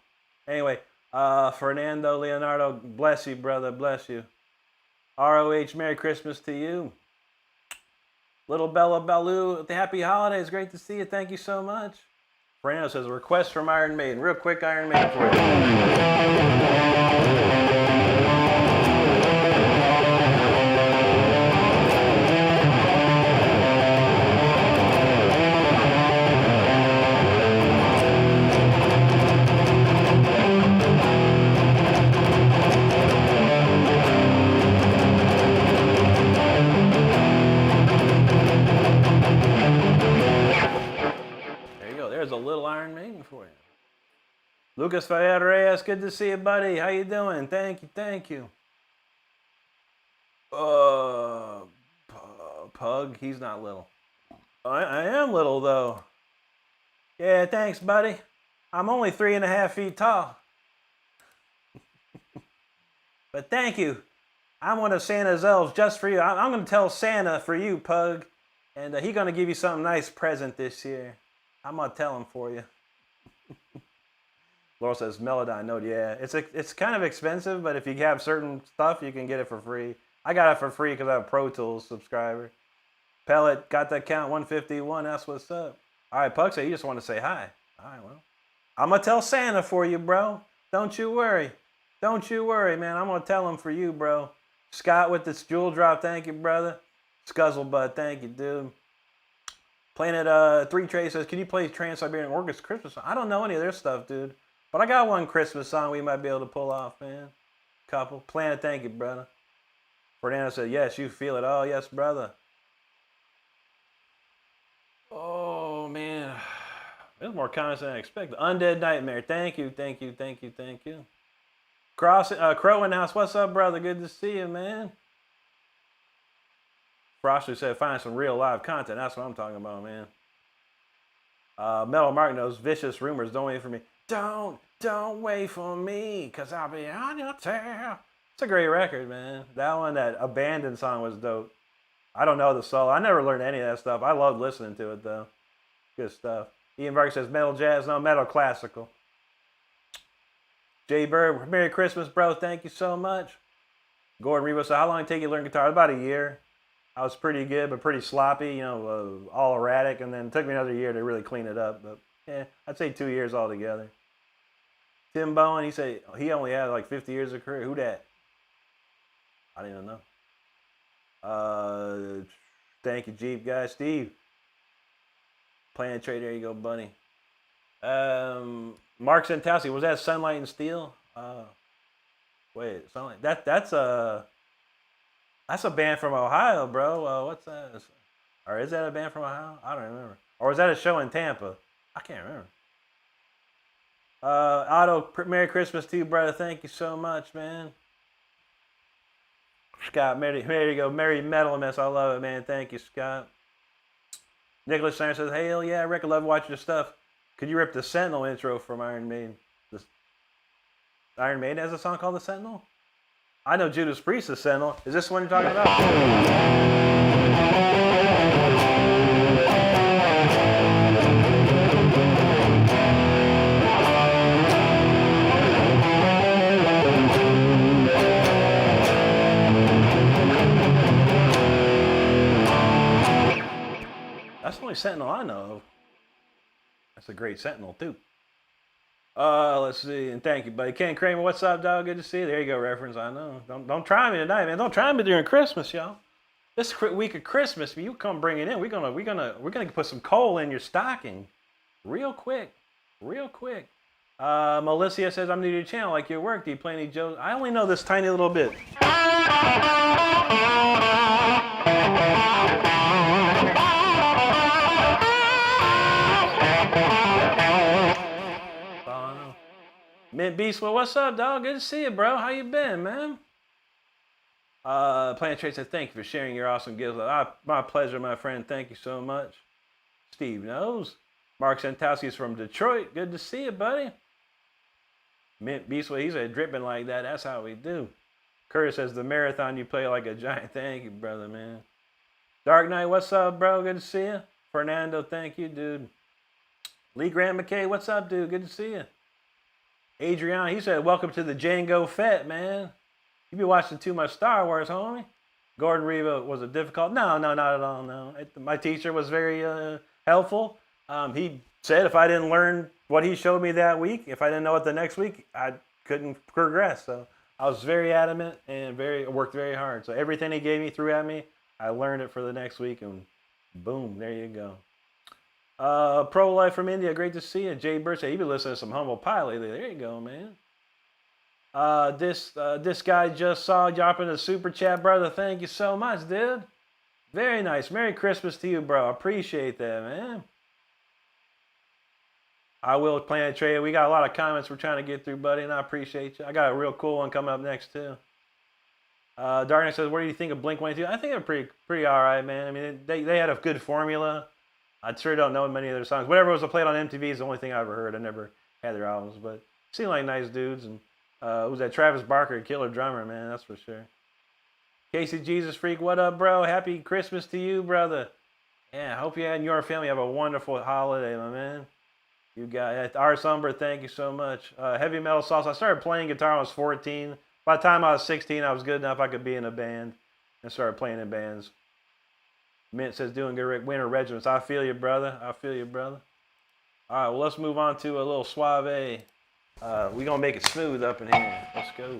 Anyway, Fernando Leonardo, bless you, brother. Bless you. ROH, Merry Christmas to you. Little Bella Baloo, happy holidays. Great to see you. Thank you so much. Fernando says, a request from Iron Maiden. Real quick, Iron Maiden for you. There's a little Iron Maiden for you. Lucas Fayad-Reyes, good to see you, buddy. How you doing? Thank you. Pug, he's not little. I am little, though. Yeah, thanks, buddy. I'm only 3.5 feet tall. But thank you. I'm one of Santa's elves just for you. I'm going to tell Santa for you, Pug. And he's going to give you some nice present this year. I'm going to tell him for you. Laurel says, Melodyne Note, yeah. It's kind of expensive, but if you have certain stuff, you can get it for free. I got it for free because I'm a Pro Tools subscriber. Pellet, got the count 151. That's what's up. All right, Puck said you just want to say hi. All right, well. I'm going to tell Santa for you, bro. Don't you worry. Don't you worry, man. I'm going to tell him for you, bro. Scott with this jewel drop. Thank you, brother. Scuzzlebud, thank you, dude. Planet 3 Trey says, can you play Trans-Siberian Orchestra Christmas song? I don't know any of their stuff, dude. But I got one Christmas song we might be able to pull off, man. Couple. Planet, thank you, brother. Fernando said, yes, you feel it. Oh, yes, brother. Oh, man. There's more comments than I expected. Undead Nightmare, thank you. Crow in house, what's up, brother? Good to see you, man. Frosty said, find some real live content. That's what I'm talking about, man. Metal Mark knows vicious rumors. Don't wait for me. Don't wait for me, cause I'll be on your tail. It's a great record, man. That one, that Abandoned song was dope. I don't know the solo. I never learned any of that stuff. I loved listening to it, though. Good stuff. Ian Vargas says, metal jazz, no, metal classical. Jay Bird, Merry Christmas, bro. Thank you so much. Gordon Revo said, how long did it take you to learn guitar? About a year. I was pretty good, but pretty sloppy, you know, all erratic. And then it took me another year to really clean it up. But, yeah, I'd say 2 years altogether. Tim Bowen, he said he only had like 50 years of career. Who that? I don't even know. Thank you, Jeep guy. Steve. Planet Trade, there you go, buddy. Mark Santasi, was that Sunlight and Steel? Wait, Sunlight. That's a band from Ohio, bro. What's that? Or is that a band from Ohio? I don't remember. Or was that a show in Tampa? I can't remember. Otto, Merry Christmas to you, brother. Thank you so much, man. Scott, there you go. Merry Metal Mess. I love it, man. Thank you, Scott. Nicholas Sanger says, hell yeah, Rick, I love watching your stuff. Could you rip the Sentinel intro from Iron Maiden? Iron Maiden has a song called The Sentinel? I know Judas Priest is Sentinel. Is this the one you're talking about? That's the only Sentinel I know of. That's a great Sentinel, too. Let's see, and thank you, buddy. Ken Kramer, what's up, dog? Good to see you. There you go, reference. I know. Don't try me tonight, man. Don't try me during Christmas, y'all. This week of Christmas, you come bring it in. We're gonna put some coal in your stocking, real quick. Melissa says, I'm new to your channel. Like your work. Do you play any Joe's? I only know this tiny little bit. Mint Beast, well, what's up, dog? Good to see you, bro. How you been, man? Planet Trade said, thank you for sharing your awesome gifts. My pleasure, my friend. Thank you so much. Steve knows. Mark Santowski is from Detroit. Good to see you, buddy. Mint Beast, well, he said, dripping like that. That's how we do. Curtis says, the marathon, you play like a giant. Thank you, brother, man. Dark Knight, what's up, bro? Good to see you. Fernando, thank you, dude. Lee Grant McKay, what's up, dude? Good to see you. Adrian, he said, welcome to the Django Fett, man. You be watching too much Star Wars, homie. Gordon Reva, was it difficult? No, not at all, no. My teacher was very helpful. He said if I didn't learn what he showed me that week, if I didn't know it the next week, I couldn't progress. So I was very adamant and worked very hard. So everything he gave me, threw at me, I learned it for the next week, and boom, there you go. Pro Life from India, great to see you. Jay Birch, you've been listening to some Humble Pie lately. There you go, man. This guy just saw dropping a super chat, brother. Thank you so much, dude. Very nice. Merry Christmas to you, bro. Appreciate that, man. I will Planet Trade. We got a lot of comments we're trying to get through, buddy, and I appreciate you. I got a real cool one coming up next, too. Darkness says, what do you think of Blink-182? I think they're pretty all right, man. I mean, they had a good formula. I sure don't know many of their songs. Whatever was played on MTV is the only thing I ever heard. I never had their albums, but seem like nice dudes. And who's that? Travis Barker, killer drummer, man. That's for sure. Casey Jesus Freak, what up, bro? Happy Christmas to you, brother. Yeah, I hope you and your family have a wonderful holiday, my man. You got Art Umber, thank you so much. Heavy Metal Sauce. I started playing guitar when I was 14. By the time I was 16, I was good enough I could be in a band and started playing in bands. Mint says, doing good, Winter Regiments. I feel you, brother. I feel you, brother. All right, well, let's move on to a little Suave. We're going to make it smooth up in here. Let's go.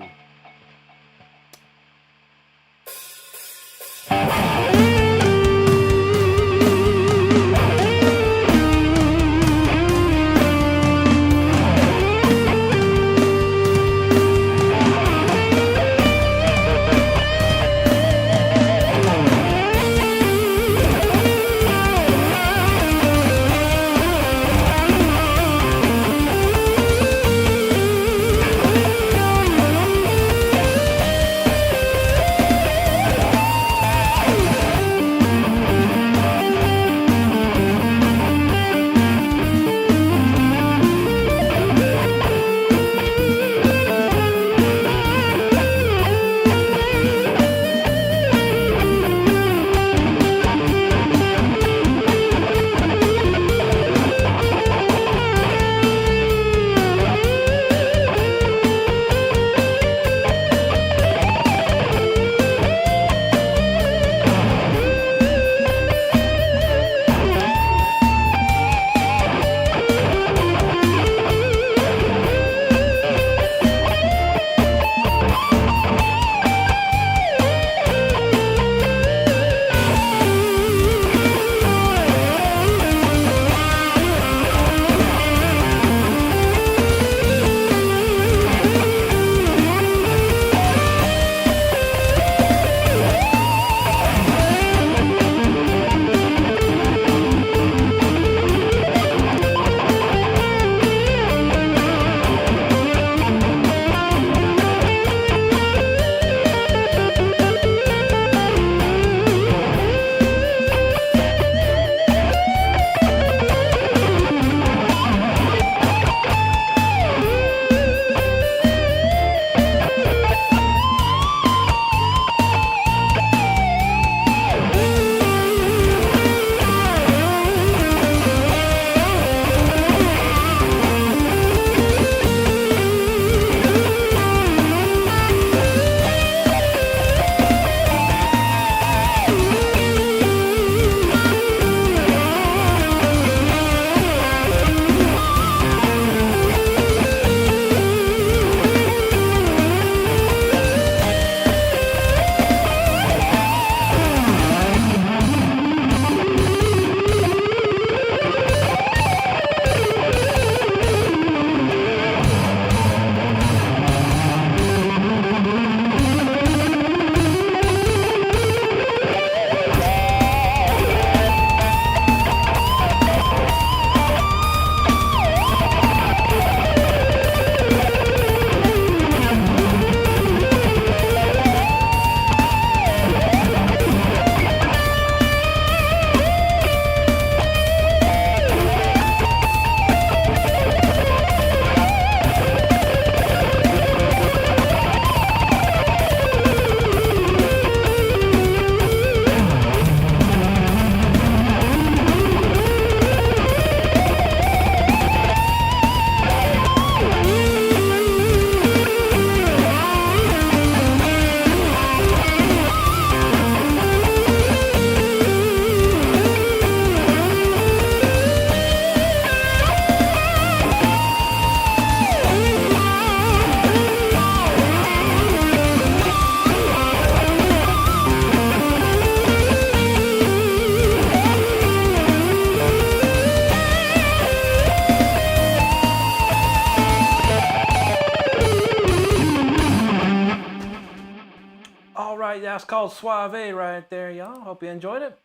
right, that's called Suave right there, y'all. Hope you enjoyed it.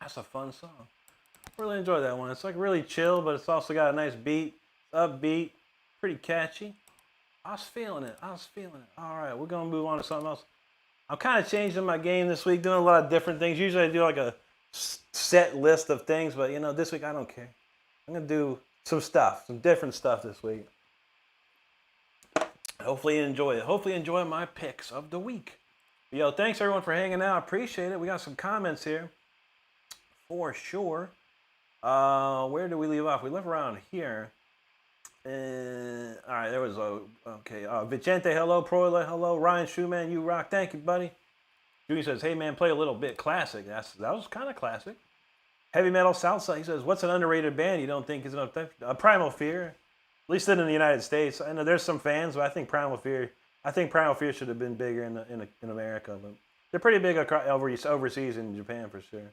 That's a fun song. Really enjoyed that one. It's like really chill, but it's also got a nice beat, upbeat, pretty catchy. I was feeling it. All right, we're gonna move on to something else. I'm kind of changing my game this week, doing a lot of different things. Usually I do like a set list of things, but this week I don't care. I'm gonna do some different stuff this week. Hopefully you enjoy it. Hopefully you enjoy my picks of the week. Yo, thanks everyone for hanging out. Appreciate it. We got some comments here for sure. Where did we leave off? We left around here. All right, there was okay. Vicente, hello. Proila, hello. Ryan Shoeman, you rock. Thank you, buddy. Judy says, hey man, play a little bit classic. That was kind of classic. Heavy Metal Salsa. He says, what's an underrated band you don't think is enough? Primal Fear, at least in the United States. I know there's some fans, but I think Primal Fear should have been bigger in America, but they're pretty big overseas in Japan for sure.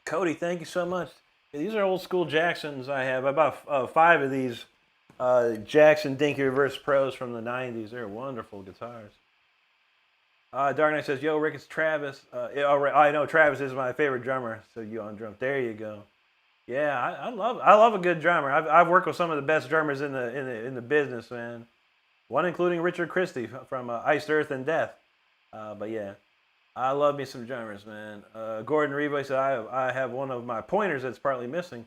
Cody, thank you so much. These are old school Jacksons I have. I bought 5 of these Jackson Dinky Reverse Pros from the 90s. They're wonderful guitars. Dark Knight says, yo, Rick, it's Travis. I know Travis is my favorite drummer, so you on drums. There you go. Yeah, I love a good drummer. I've worked with some of the best drummers in the business, man. One including Richard Christie from Iced Earth and Death. But yeah. I love me some drummers, man. Gordon Revo said, I have one of my pointers that's partly missing,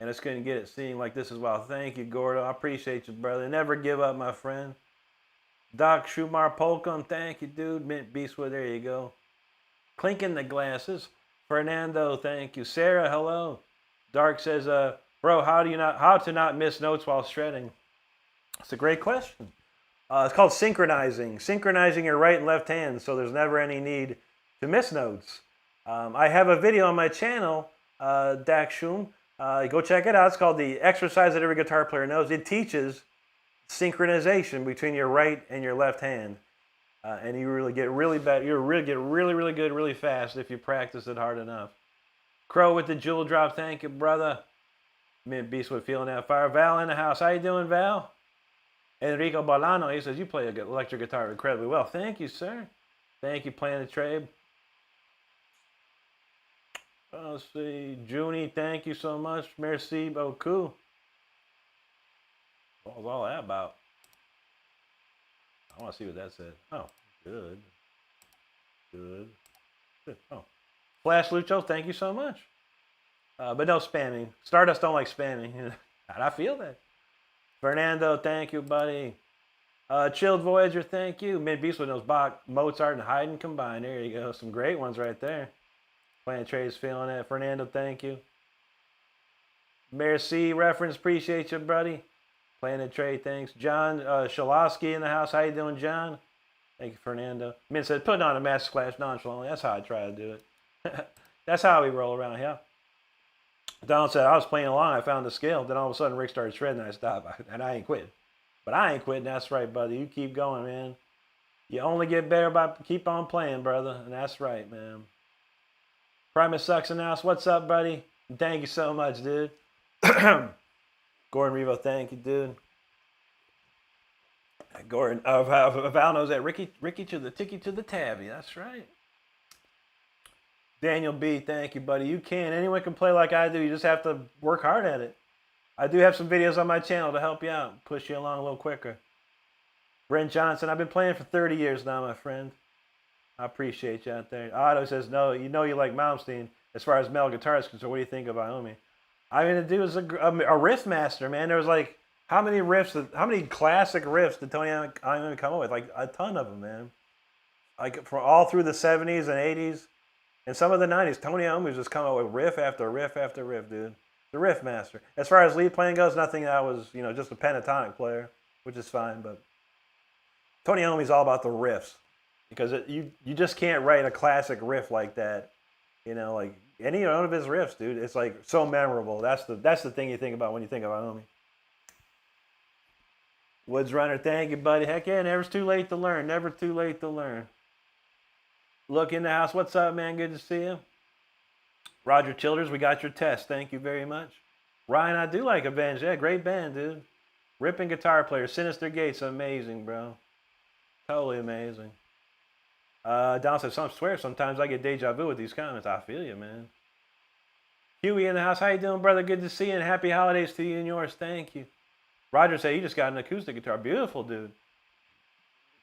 and it's going to get it singing like this as well. Thank you, Gordo. I appreciate you, brother. Never give up, my friend. Doc Schumar Polkum, thank you, dude. Mint Beastwood, there you go. Clinking the glasses. Fernando, thank you. Sarah, hello. Dark says, bro, how to not miss notes while shredding? That's a great question. It's called synchronizing your right and left hands, so there's never any need to miss notes. I have a video on my channel, Dak Shum. Go check it out. It's called The Exercise That Every Guitar Player Knows. It teaches synchronization between your right and your left hand, and you really get really bad. You really get really good really fast if you practice it hard enough. Crow with the jewel drop. Thank you, brother. Mint Beastwood feeling that fire. Val in the house. How you doing, Val? Enrico Bolano, he says, you play an electric guitar incredibly well. Thank you, sir. Thank you, Planet Trade. Let's see. Junie, thank you so much. Merci beaucoup. What was all that about? I want to see what that said. Oh, good. Oh. Flash Lucho, thank you so much. But no spamming. Stardust don't like spamming. And I feel that. Fernando, thank you, buddy. Chilled Voyager, thank you. Mid Beastwood knows Bach, Mozart, and Haydn combined. There you go. Some great ones right there. Planet Trade's feeling it. Fernando, thank you. Merci reference, appreciate you, buddy. Planet Trade, thanks. John Shalosky in the house. How you doing, John? Thank you, Fernando. Min said, putting on a master class nonchalantly. That's how I try to do it. That's how we roll around here. Donald said, I was playing along, I found the scale, then all of a sudden Rick started shredding, and I stopped, and I ain't quitting. But I ain't quitting, that's right, buddy. You keep going, man. You only get better by keep on playing, brother, and that's right, man. Primus Sucks in the house, what's up, buddy? Thank you so much, dude. Gordon Revo, thank you, dude. Gordon, Val knows that. Ricky to the ticky to the tabby, that's right. Daniel B, thank you, buddy. You can. Anyone can play like I do. You just have to work hard at it. I do have some videos on my channel to help you out, push you along a little quicker. Brent Johnson, I've been playing for 30 years now, my friend. I appreciate you out there. Otto says, no, you know you like Malmsteen. As far as metal guitars concerned, what do you think of Iommi? I mean, the dude was a riff master, man. There was like, how many classic riffs did Tony Iommi come up with? Like a ton of them, man. Like for all through the 70s and 80s. And some of the 90s, Tony Iommi was just coming up with riff after riff after riff, dude. The riff master. As far as lead playing goes, nothing that was, just a pentatonic player, which is fine. But Tony Iommi's all about the riffs. Because you just can't write a classic riff like that. Like any one of his riffs, dude. It's like so memorable. That's the thing you think about when you think of Iommi. Woods Runner, thank you, buddy. Heck yeah, never's too late to learn. Never too late to learn. Look in the house. What's up, man? Good to see you. Roger Childers, we got your test. Thank you very much. Ryan, I do like Avenged. Yeah, great band, dude. Ripping guitar player. Sinister Gates, amazing, bro. Totally amazing. Don says, "Some swear. Sometimes I get deja vu with these comments." I feel you, man. Huey in the house. How you doing, brother? Good to see you, and happy holidays to you and yours. Thank you. Roger said, "You just got an acoustic guitar. Beautiful, dude.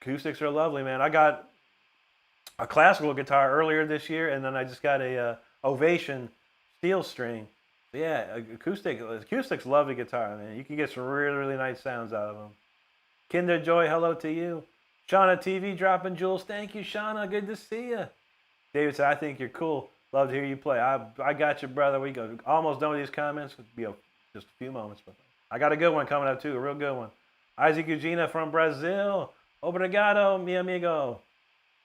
Acoustics are lovely, man. I got a classical guitar earlier this year, and then I just got a Ovation steel string. Yeah, acoustics lovely guitar, man. You can get some really, really nice sounds out of them. Kinder Joy, hello to you. Shauna TV dropping jewels. Thank you, Shauna. Good to see you. David said, "I think you're cool. Love to hear you play." I got you, brother. We go almost done with these comments. It'll be just a few moments, but I got a good one coming up too, a real good one. Isaac Eugenia from Brazil. Obrigado, mi amigo.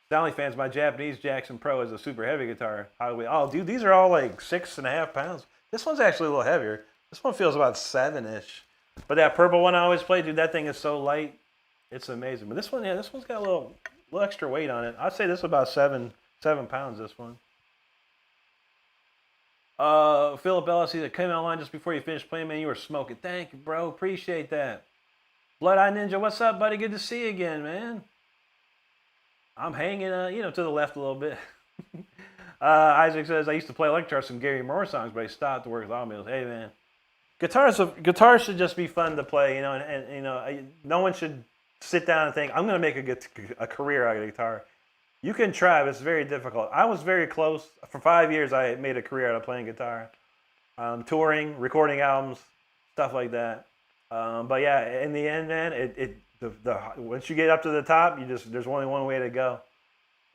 Stanley fans, my Japanese Jackson Pro is a super heavy guitar. Oh, dude, these are all like 6.5 pounds. This one's actually a little heavier. This one feels about 7-ish. But that purple one I always play, dude, that thing is so light. It's amazing. But this one, yeah, this one's got a little extra weight on it. I'd say this is about 7 pounds, this one. Philip Ellis, he said, "Came online just before you finished playing, man. You were smoking." Thank you, bro. Appreciate that. Blood Eye Ninja, what's up, buddy? Good to see you again, man. I'm hanging, to the left a little bit. Isaac says, "I used to play electric guitar, some Gary Moore songs, but I stopped to work with automobiles." Hey, man. Guitars should just be fun to play, and no one should sit down and think, "I'm going to make a career out of guitar." You can try, but it's very difficult. I was very close. For 5 years, I made a career out of playing guitar. Touring, recording albums, stuff like that. But yeah, in the end, man, once you get up to the top, there's only one way to go.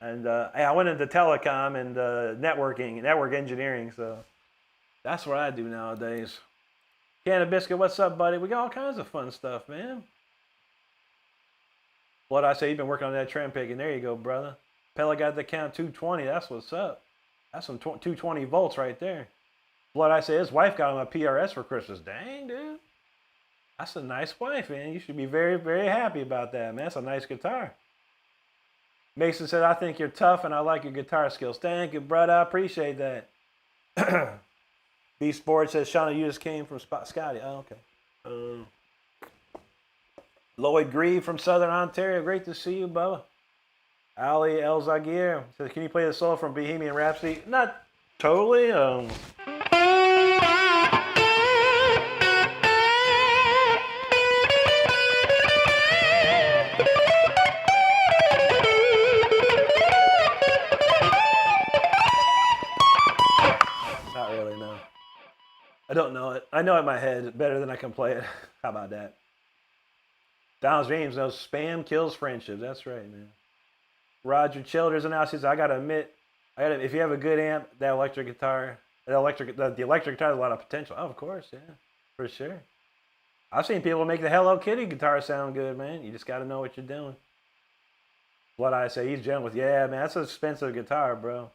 And I went into telecom and network engineering, so that's what I do nowadays. Canada Biscuit, what's up, buddy? We got all kinds of fun stuff, man. Blood, I say you've been working on that trem picking. There you go, brother. Pella got the count 220. That's what's up. That's some 220 volts right there. Blood, I say his wife got him a PRS for Christmas. Dang, dude. That's a nice wife, man. You should be very, very happy about that, man. That's a nice guitar. Mason said, "I think you're tough and I like your guitar skills." Thank you, brother. I appreciate that. B Sports says, "Shauna, you just came from Scotty." Oh, okay. Lloyd Grieve from Southern Ontario. Great to see you, Bubba. Ali El Zagir says, "Can you play the solo from Bohemian Rhapsody?" Not totally. Not really, no. I don't know it. I know it in my head better than I can play it. How about that? Donald James knows spam kills friendship. That's right, man. Roger Childers and says, "I gotta admit, if you have a good amp, the electric guitar has a lot of potential." Oh, of course, yeah, for sure. I've seen people make the Hello Kitty guitar sound good, man. You just gotta know what you're doing. What I say, he's generous. Yeah, man, that's an expensive guitar, bro.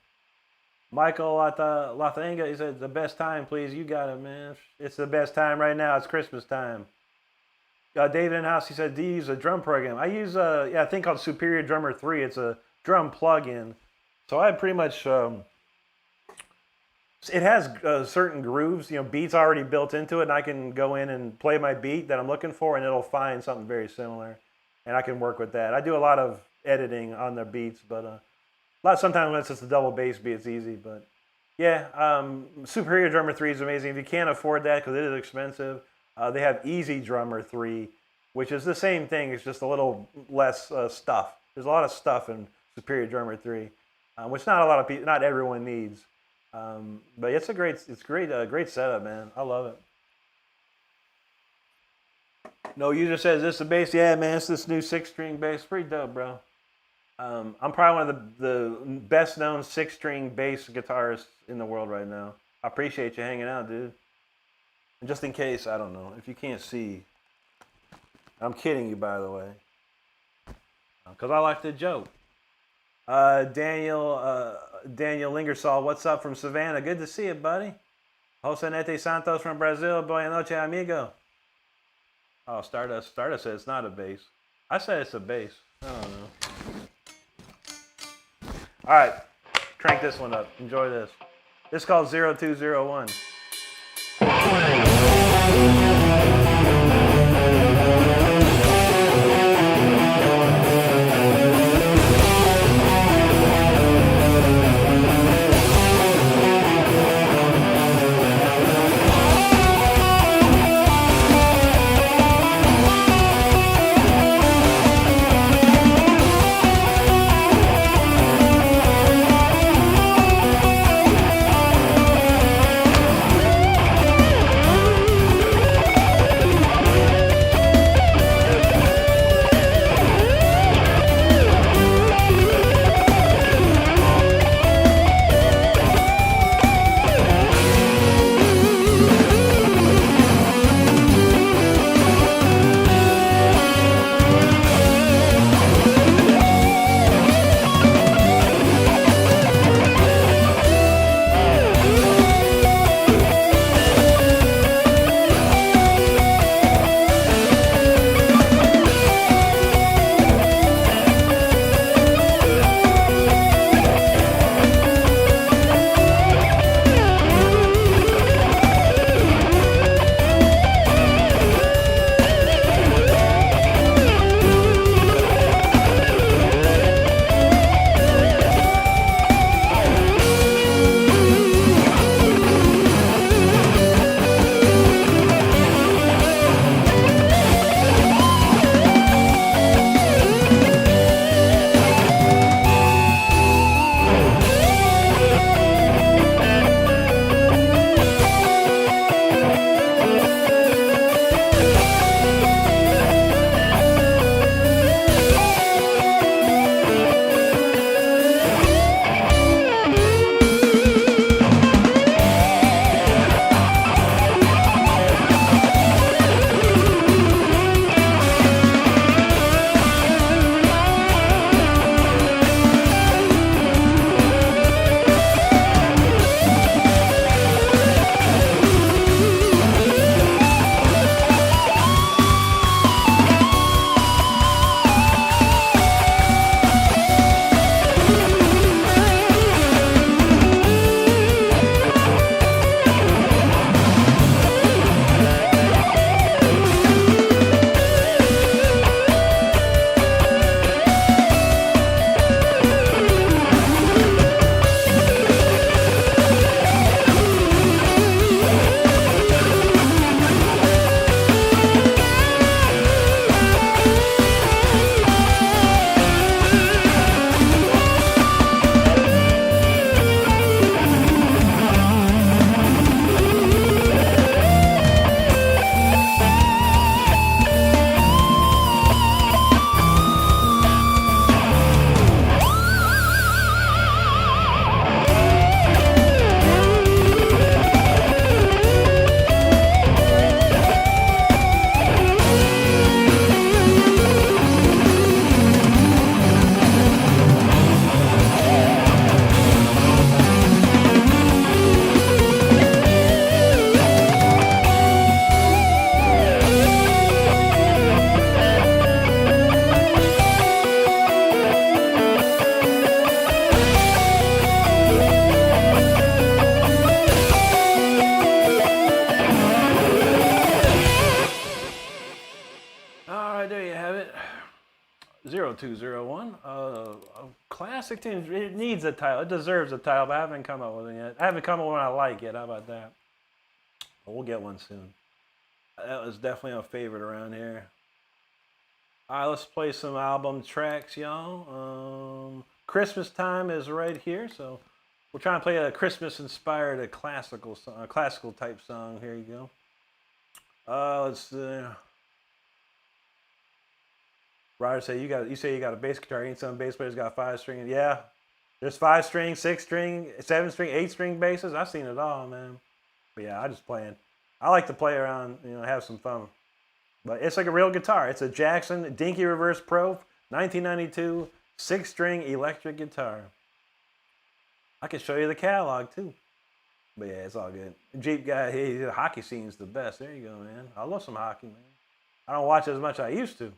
Michael Lathenga, he said, "The best time, please." You got it, man. It's the best time right now. It's Christmas time. David in house, he said, "Do you use a drum program?" I use a thing called Superior Drummer 3. It's a drum plug-in. So I pretty much, it has certain grooves, beats already built into it, and I can go in and play my beat that I'm looking for, and it'll find something very similar, and I can work with that. I do a lot of editing on the beats, but sometimes when it's just a double bass beat, it's easy. But yeah, Superior Drummer 3 is amazing. If you can't afford that, because it is expensive, they have Easy Drummer 3, which is the same thing. It's just a little less stuff. There's a lot of stuff in Superior Drummer 3, which not everyone needs. But it's great setup, man. I love it. No user says, "This is the bass." Yeah, man, it's this new 6-string bass. Pretty dope, bro. I'm probably one of the best known 6-string bass guitarists in the world right now. I appreciate you hanging out, dude. And just in case, I don't know, if you can't see, I'm kidding you, by the way, because I like to joke. Daniel Lingersall, what's up from Savannah? Good to see you, buddy. Josenete Santos from Brazil. Boa noche, amigo. Oh, Stardust said it's not a bass. I said it's a bass. I don't know. All right, crank this one up. Enjoy this. This is called 0201. right, there you have it. 0201. A classic tune. It needs a title. It deserves a title, but I haven't come up with it yet. I haven't come up with one I like yet. How about that? But we'll get one soon. That was definitely a favorite around here. All right, let's play some album tracks, y'all. Christmas Time is right here, so we're trying to play a Christmas-inspired, classical type song. Here you go. Let's. Roger said you say you got a bass guitar. Ain't some bass players got 5-string? Yeah, there's 5-string, 6-string, 7-string, 8-string basses. I've seen it all, man. But yeah, I just playing. I like to play around, have some fun. But it's like a real guitar. It's a Jackson Dinky Reverse Pro 1992 6-string electric guitar. I can show you the catalog too. But yeah, it's all good. Jeep guy, the hockey scene's the best. There you go, man. I love some hockey, man. I don't watch it as much as I used to.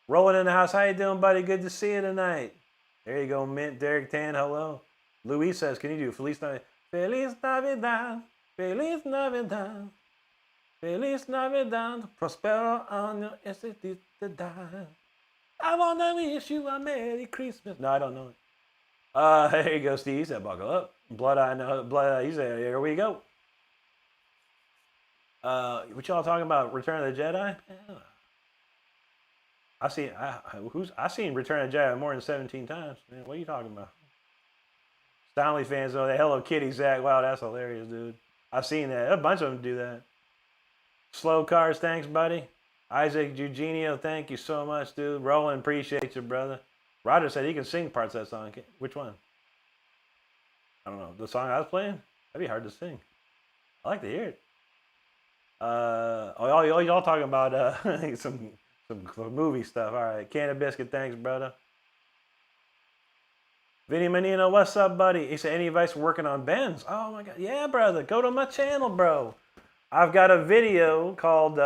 Rolling in the house. How you doing, buddy? Good to see you tonight. There you go, Mint. Derek Tan, hello. Luis says, can you do Feliz Navidad? Feliz Navidad. Feliz Navidad. Feliz Navidad. Prospero año este día. I want to wish you a Merry Christmas. No, I don't know it. There you go, Steve. He said, buckle up. Blood Eye, no, Blood Eye. He said, here we go. What y'all talking about? Return of the Jedi? Yeah. I seen Return of the Jedi more than 17 times. Man, what are you talking about? Stanley fans, though, the Hello Kitty, Zach. Wow, that's hilarious, dude. I've seen that. A bunch of them do that. Slow Cars, thanks, buddy. Isaac Eugenio, thank you so much, dude. Roland, appreciate you, brother. Roger said he can sing parts of that song. Which one? I don't know. The song I was playing? That'd be hard to sing. I like to hear it. Y'all talking about some movie stuff. All right. Can of Biscuit, thanks, brother. Vinny Menino, what's up, buddy? He said, any advice for working on bends? Oh, my God. Yeah, brother. Go to my channel, bro. I've got a video called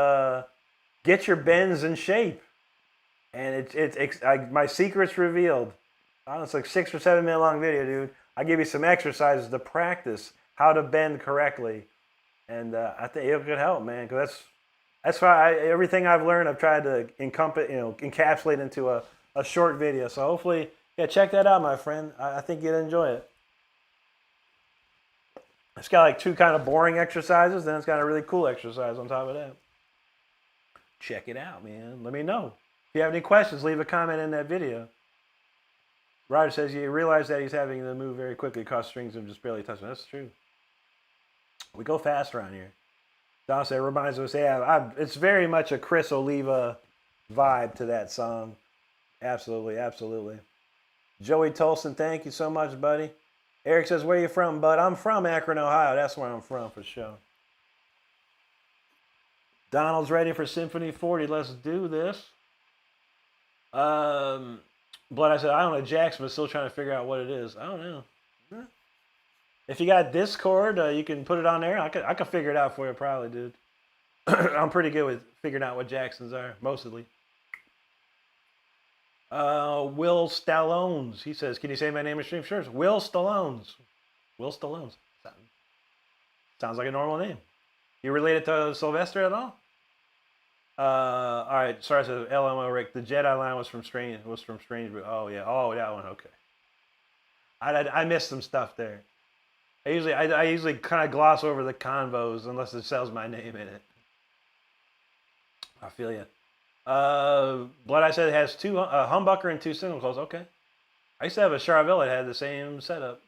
Get Your Bends in Shape. And my secret's revealed. I don't know, it's like 6 or 7 minute long video, dude. I give you some exercises to practice how to bend correctly. And I think it could help, man, because that's why everything I've learned, I've tried to encapsulate into a short video. So hopefully, yeah, check that out, my friend. I think you'd enjoy it. It's got like 2 kind of boring exercises, then it's got a really cool exercise on top of that. Check it out, man. Let me know. If you have any questions, leave a comment in that video. Roger says, you realize that he's having to move very quickly across strings and just barely touching. That's true. We go fast around here. Don said, reminds us, yeah, it's very much a Chris Oliva vibe to that song. Absolutely, absolutely. Joey Tolson, thank you so much, buddy. Eric says, where are you from, bud? I'm from Akron, Ohio. That's where I'm from, for sure. Donald's ready for Symphony 40. Let's do this. Blood, I said, I don't know, Jackson, but still trying to figure out what it is. I don't know. If you got Discord, you can put it on there. I could figure it out for you, probably, dude. I'm pretty good with figuring out what Jacksons are, mostly. Will Stallones. He says, can you say my name in stream? Sure. Will Stallones. Will Stallones. Sounds like a normal name. You related to Sylvester at all? All right. Sorry, I said LMO Rick. The Jedi line was from Strange. Oh yeah. Oh, that one. Okay. I missed some stuff there. I usually kind of gloss over the convos unless it says my name in it. I feel you. Blood, I said it has 2 humbucker and 2 single coils. Okay. I used to have a Charvel that had the same setup.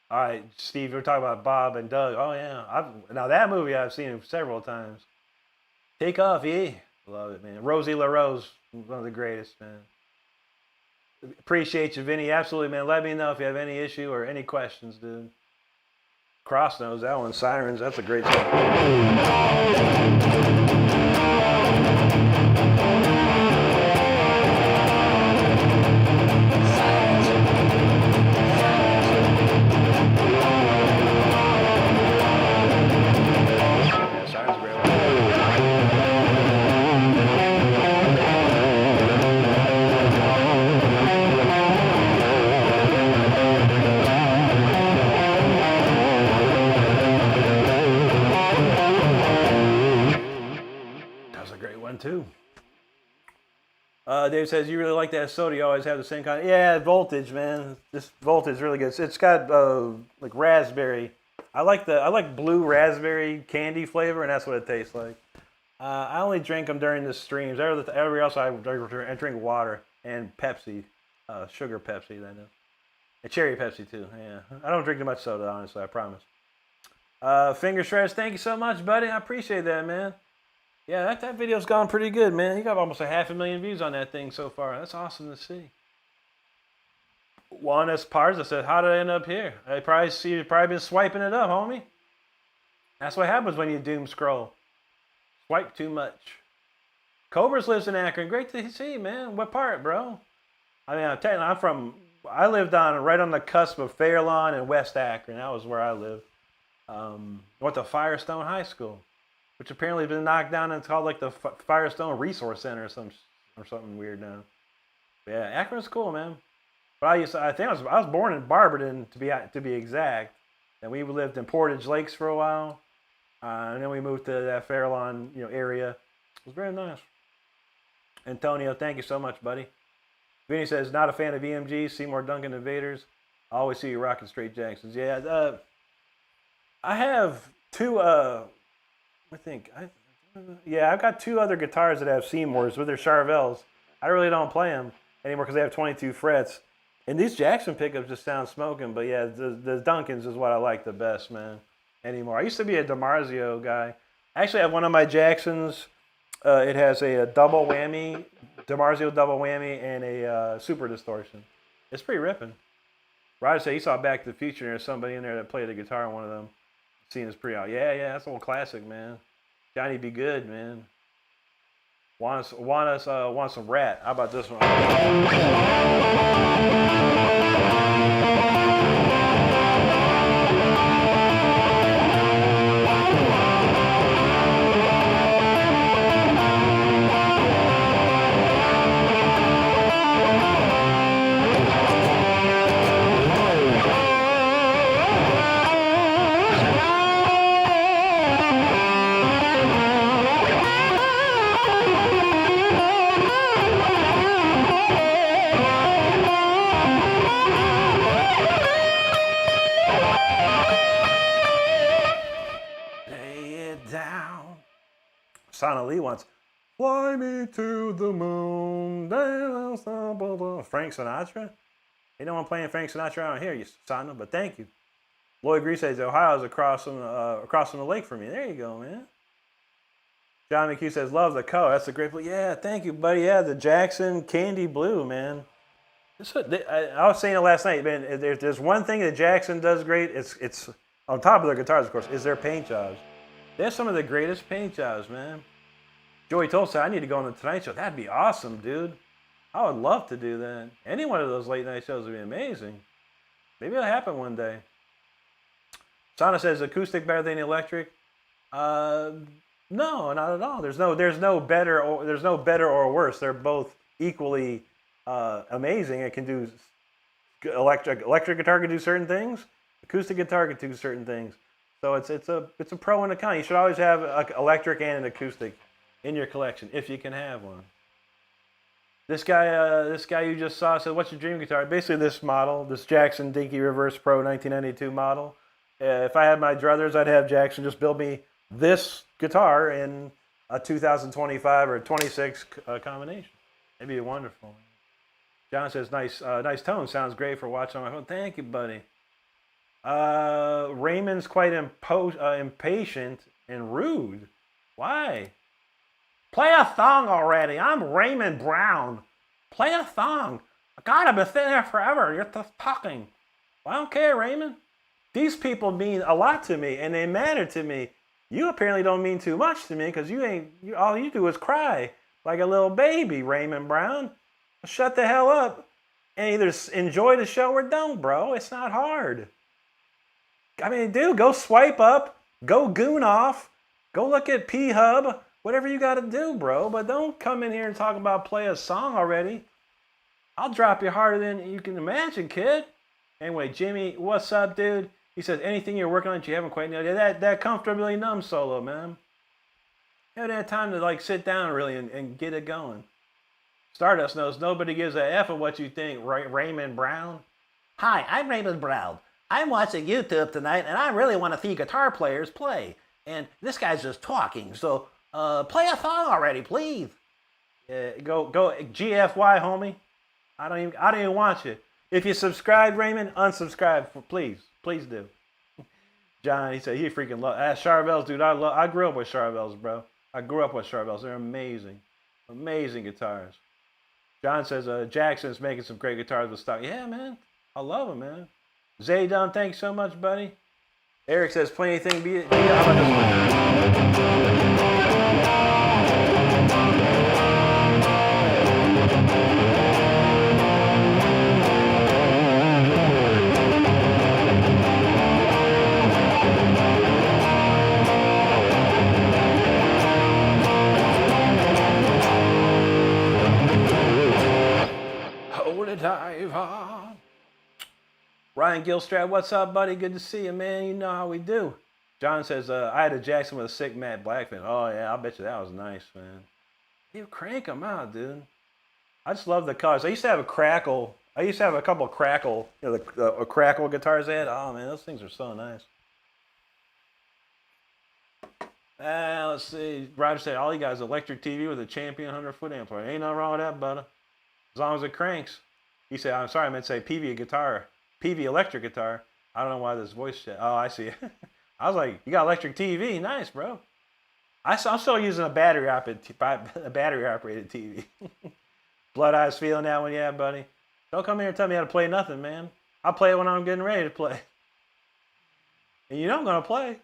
All right, Steve, we're talking about Bob and Doug. Oh yeah. Now that movie I've seen several times. Take Off, yeah. Love it, man. Rosie LaRose, one of the greatest, man. Appreciate you, Vinny. Absolutely, man. Let me know if you have any issue or any questions, dude. Cross knows that one. Sirens, that's a great song. Too. Dave says, you really like that soda. You always have the same kind. Yeah, voltage, man. This voltage is really good. It's got like raspberry. I like blue raspberry candy flavor, and that's what it tastes like. I only drink them during the streams. Everywhere else, I drink water and Pepsi, sugar Pepsi. I know, and cherry Pepsi too. Yeah, I don't drink too much soda, honestly. I promise. Finger Shreds, thank you so much, buddy. I appreciate that, man. Yeah, that video's gone pretty good, man. You got almost 500,000 views on that thing so far. That's awesome to see. Juan Esparza said, how did I end up here? You've probably been swiping it up, homie. That's what happens when you doom scroll. Swipe too much. Cobras lives in Akron. Great to see, man. What part, bro? I mean, I lived right on the cusp of Fairlawn and West Akron. That was where I lived. Went to Firestone High School, which apparently has been knocked down and it's called like the Firestone Resource Center or something weird now. But yeah, Akron's cool, man. But I think I was born in Barberton to be exact, and we lived in Portage Lakes for a while, and then we moved to that Fairlawn area. It was very nice. Antonio, thank you so much, buddy. Vinny says, not a fan of EMGs, Seymour Duncan Invaders. I always see you rocking straight Jacksons. Yeah, I have two. I've got two other guitars that have Seymours with their Charvels. I really don't play them anymore because they have 22 frets. And these Jackson pickups just sound smoking. But yeah, the Duncans is what I like the best, man, anymore. I used to be a DiMarzio guy. I actually have one of my Jacksons. It has a double whammy, DiMarzio double whammy, and a super distortion. It's pretty ripping. Roger said he saw Back to the Future and there's somebody in there that played the guitar on one of them. Scene is pretty out. Yeah, that's an old classic, man. Johnny Be Good, man. Want some Rat? How about this one? Sana Lee wants, fly me to the moon. Frank Sinatra? You know I'm playing Frank Sinatra out here, you Sana, but thank you. Lloyd Grease says Ohio's across from the lake for me. There you go, man. John McHugh says, love the color. That's a great blue. Yeah, thank you, buddy. Yeah, the Jackson Candy Blue, man. I was saying it last night, man. If there's one thing that Jackson does great, it's on top of their guitars, of course, is their paint jobs. They're some of the greatest paint jobs, man. Joey Toll said, I need to go on the Tonight Show. That'd be awesome, dude. I would love to do that. Any one of those late night shows would be amazing. Maybe it'll happen one day. Sana says, acoustic better than electric? No, not at all. There's no better or worse. They're both equally amazing. It can do electric guitar can do certain things. Acoustic guitar can do certain things. So it's a pro and a con. You should always have an electric and an acoustic in your collection if you can have one. This guy you just saw said, "What's your dream guitar?" Basically, this model, this Jackson Dinky Reverse Pro 1992 model. If I had my druthers, I'd have Jackson just build me this guitar in a 2025 or 26 combination. It'd be wonderful. John says, "Nice tone. Sounds great for watching on my phone." Thank you, buddy. Raymond's quite impatient and rude. Why? Play a thong already. I'm Raymond Brown. Play a thong. God, I've been sitting there forever. You're just talking. Well, I don't care, Raymond. These people mean a lot to me, and they matter to me. You apparently don't mean too much to me because all you do is cry like a little baby, Raymond Brown. Shut the hell up and either enjoy the show or don't, bro. It's not hard. I mean, dude, go swipe up, go goon off, go look at P-Hub, whatever you got to do, bro. But don't come in here and talk about play a song already. I'll drop you harder than you can imagine, kid. Anyway, Jimmy, what's up, dude? He says, anything you're working on that you haven't quite nailed yet? That Comfortably Numb solo, man. You haven't had time to, sit down, really, and get it going. Stardust knows nobody gives a F of what you think, Raymond Brown. Hi, I'm Raymond Brown. I'm watching YouTube tonight, and I really want to see guitar players play. And this guy's just talking, so play a song already, please. Go GFY, homie. I don't even want you. If you subscribe, Raymond, unsubscribe, please do. John, he said he freaking love Charvels, dude. I grew up with Charvels, bro. I grew up with Charvels. They're amazing, amazing guitars. John says Jackson's making some great guitars with stock. Yeah, man, I love them, man. Zay Dunn, thanks so much, buddy. Eric says, play anything. How about this one? Diver. Ryan Gilstrap, what's up, buddy? Good to see you, man. You know how we do. John says, I had a Jackson with a sick matte blackfin. Oh, yeah, I bet you that was nice, man. You crank them out, dude. I just love the colors. I used to have a Crackle. I used to have a couple of Crackle, the Crackle guitars they had. Oh, man, those things are so nice. Let's see. Roger said, all you guys, electric TV with a Champion 100-foot amplifier. Ain't nothing wrong with that, buddy. As long as it cranks. He said, I'm sorry, I meant to say PV guitar. PV electric guitar. I don't know why this voice chat. Oh, I see. I was like, you got electric TV. Nice, bro. I'm still using a battery operated TV. Blood Eyes feeling that one, yeah, buddy. Don't come here and tell me how to play nothing, man. I'll play it when I'm getting ready to play. And you know I'm going to play.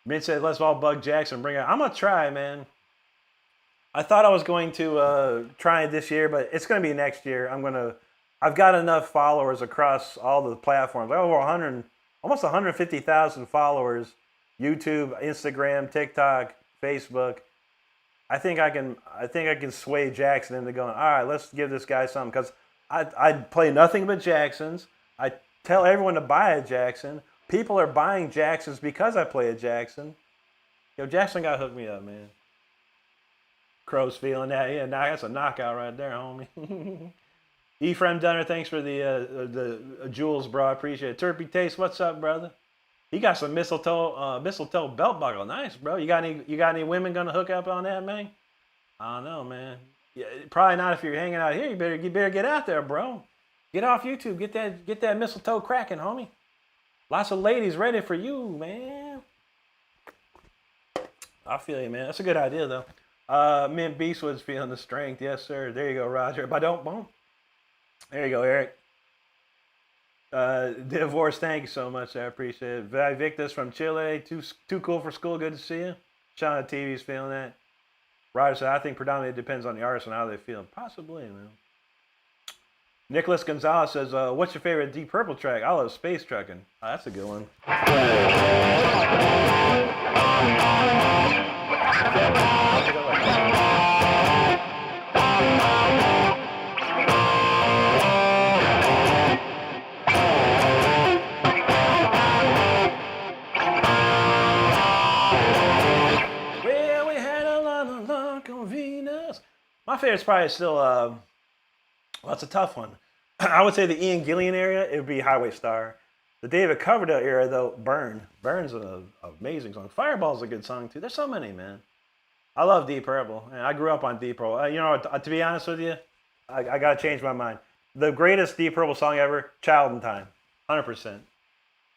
Mint said, let's all bug Jackson. Bring it. I'm going to try, man. I thought I was going to try it this year, but it's going to be next year. I've got enough followers across all the platforms. I have over 100, almost 150,000 followers. YouTube, Instagram, TikTok, Facebook. I think I can sway Jackson into going, all right, let's give this guy something. Because I play nothing but Jacksons. I tell everyone to buy a Jackson. People are buying Jacksons because I play a Jackson. Jackson got to hook me up, man. Crow's feeling that. Yeah, that's a knockout right there, homie. Ephraim Dunner, thanks for the jewels, bro. I appreciate it. Turpy Taste, what's up, brother? He got some mistletoe belt buckle. Nice, bro. You got any women gonna hook up on that, man? I don't know, man. Yeah, probably not if you're hanging out here. You better get out there, bro. Get off YouTube. Get that mistletoe cracking, homie. Lots of ladies ready for you, man. I feel you, man. That's a good idea, though. Mint Beastwood's feeling the strength. Yes, sir. There you go, Roger. But don't boom. There you go, Eric. Divorce, thank you so much. I appreciate it. Victus from Chile. Too cool for school. Good to see you. Shauna TV's feeling that. Roger said, I think predominantly it depends on the artist and how they feel. Possibly, man. Nicholas Gonzalez says, what's your favorite Deep Purple track? I love Space Truckin'. Oh, that's a good one. Well, we had a lot of luck on Venus. My favorite's probably still, well, it's a tough one. I would say the Ian Gillian area, it would be Highway Star. The David Coverdale era, though, Burn. Burn's an amazing song. Fireball's a good song, too. There's so many, man. I love Deep Purple. And I grew up on Deep Purple. To be honest with you, I got to change my mind. The greatest Deep Purple song ever, Child in Time. 100%.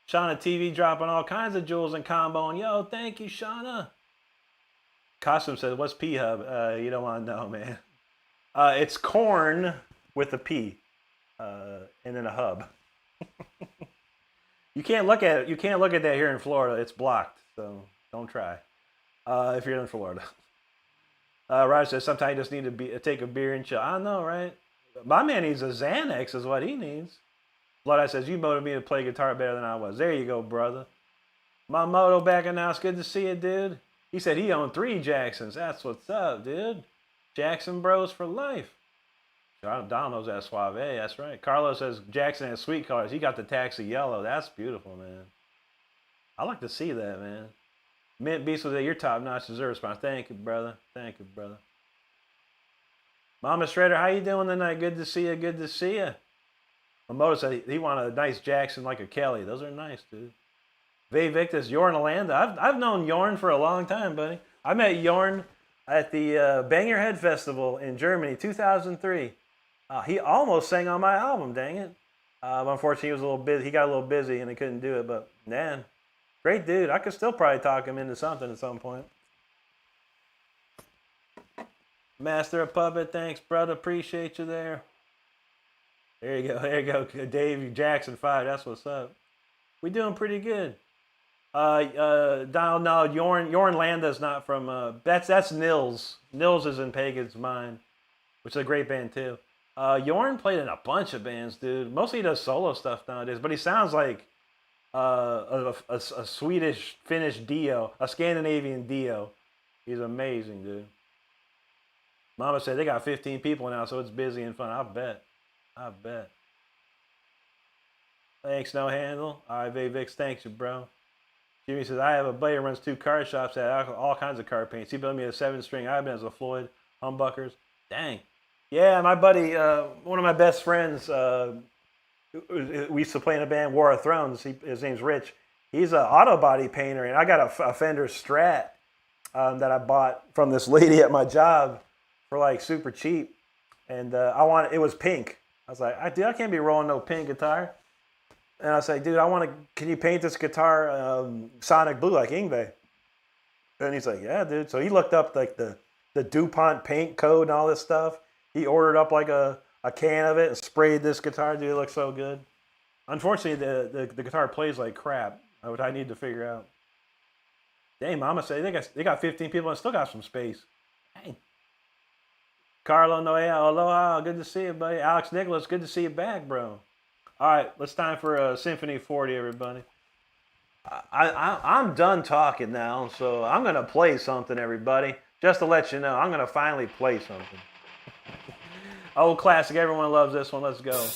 Shauna TV dropping all kinds of jewels and combo. And yo, thank you, Shauna. Costume says, what's P-Hub? You don't want to know, man. It's corn with a P. And then a hub. You can't look at it. You can't look at that here in Florida. It's blocked, so don't try. If you're in Florida. Roger says sometimes you just need to take a beer and chill. I know, right? My man needs a Xanax, is what he needs. Blood Eye says you motivated me to play guitar better than I was. There you go, brother. My moto back in now. It's good to see you, dude. He said he owned 3 Jacksons. That's what's up, dude. Jackson Bros for life. Domino's at Suave, that's right. Carlos says Jackson has sweet colors. He got the taxi yellow. That's beautiful, man. I like to see that, man. Mint Beast was at your top notch deserve response. Thank you, brother. Thank you, brother. Mama Shredder, how you doing tonight? Good to see you. Good to see you. Mamoto said he wanted a nice Jackson like a Kelly. Those are nice, dude. Vay Victus, Jorn Alanda. I've known Jorn for a long time, buddy. I met Jorn at the Bang Your Head Festival in Germany, 2003. He almost sang on my album, dang it. Unfortunately, he was a little busy. He got a little busy and he couldn't do it. But man, great dude. I could still probably talk him into something at some point. Master of Puppet, thanks, brother. Appreciate you there. There you go. There you go. Dave Jackson 5. That's what's up. We doing pretty good. Donald, no, Jorn Landa's not from. That's Nils. Nils is in Pagan's Mind, which is a great band too. Jorn played in a bunch of bands, dude. Mostly he does solo stuff nowadays, but he sounds like a Swedish Finnish Dio, a Scandinavian Dio. He's amazing, dude. Mama said they got 15 people now, so it's busy and fun. I bet. Thanks, No Handle. All right, Vavix, thanks you, bro. Jimmy says, I have a buddy who runs 2 car shops that have all kinds of car paints. He built me a 7-string. I've been as a Floyd, humbuckers. Dang. Yeah, my buddy, one of my best friends, we used to play in a band, War of Thrones. His name's Rich. He's an auto body painter, and I got a Fender Strat that I bought from this lady at my job for like super cheap. And it was pink. I was like, dude, I can't be rolling no pink guitar. And I was like, dude, can you paint this guitar Sonic Blue like Yngwie? And he's like, yeah, dude. So he looked up like the DuPont paint code and all this stuff. He ordered up like a can of it and sprayed this guitar. Dude, it looks so good. Unfortunately, the guitar plays like crap, which I need to figure out. Dang, Mama said they got 15 people and still got some space. Dang. Carlo Noea, aloha, good to see you, buddy. Alex Nicholas, good to see you back, bro. All right, it's time for Symphony 40, everybody. I'm done talking now, so I'm going to play something, everybody. Just to let you know, I'm going to finally play something. Old classic, everyone loves this one. Let's go.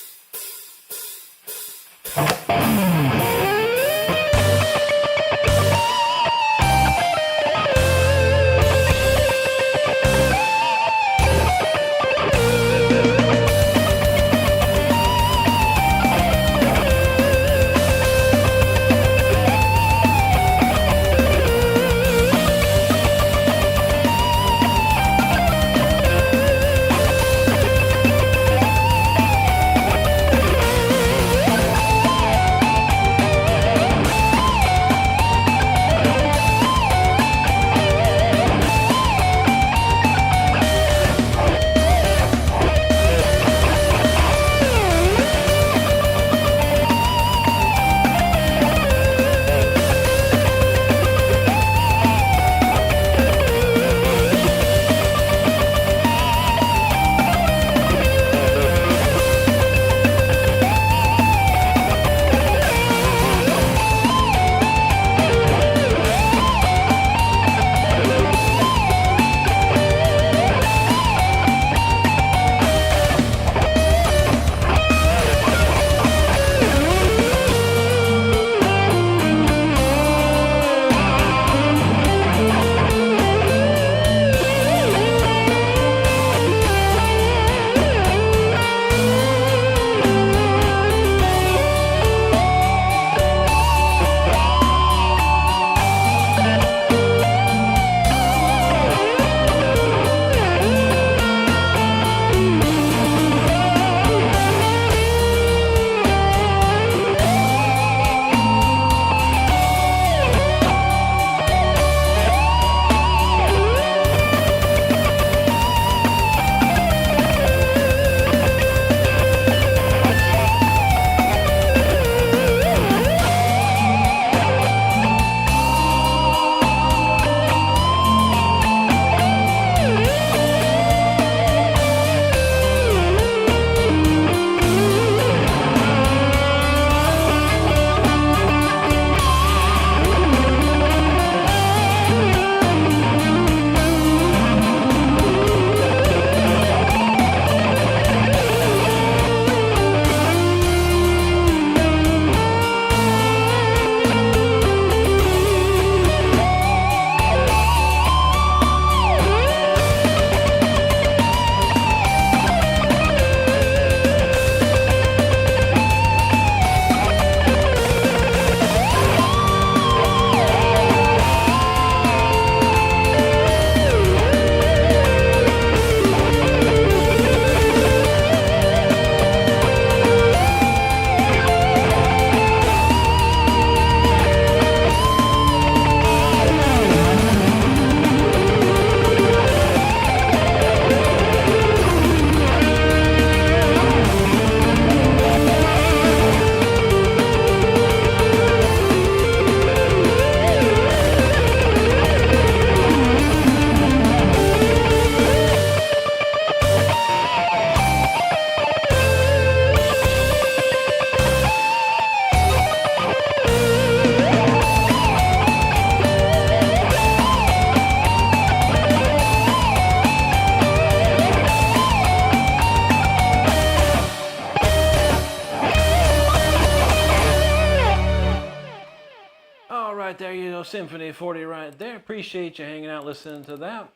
Symphony 40 right there. Appreciate you hanging out, listening to that.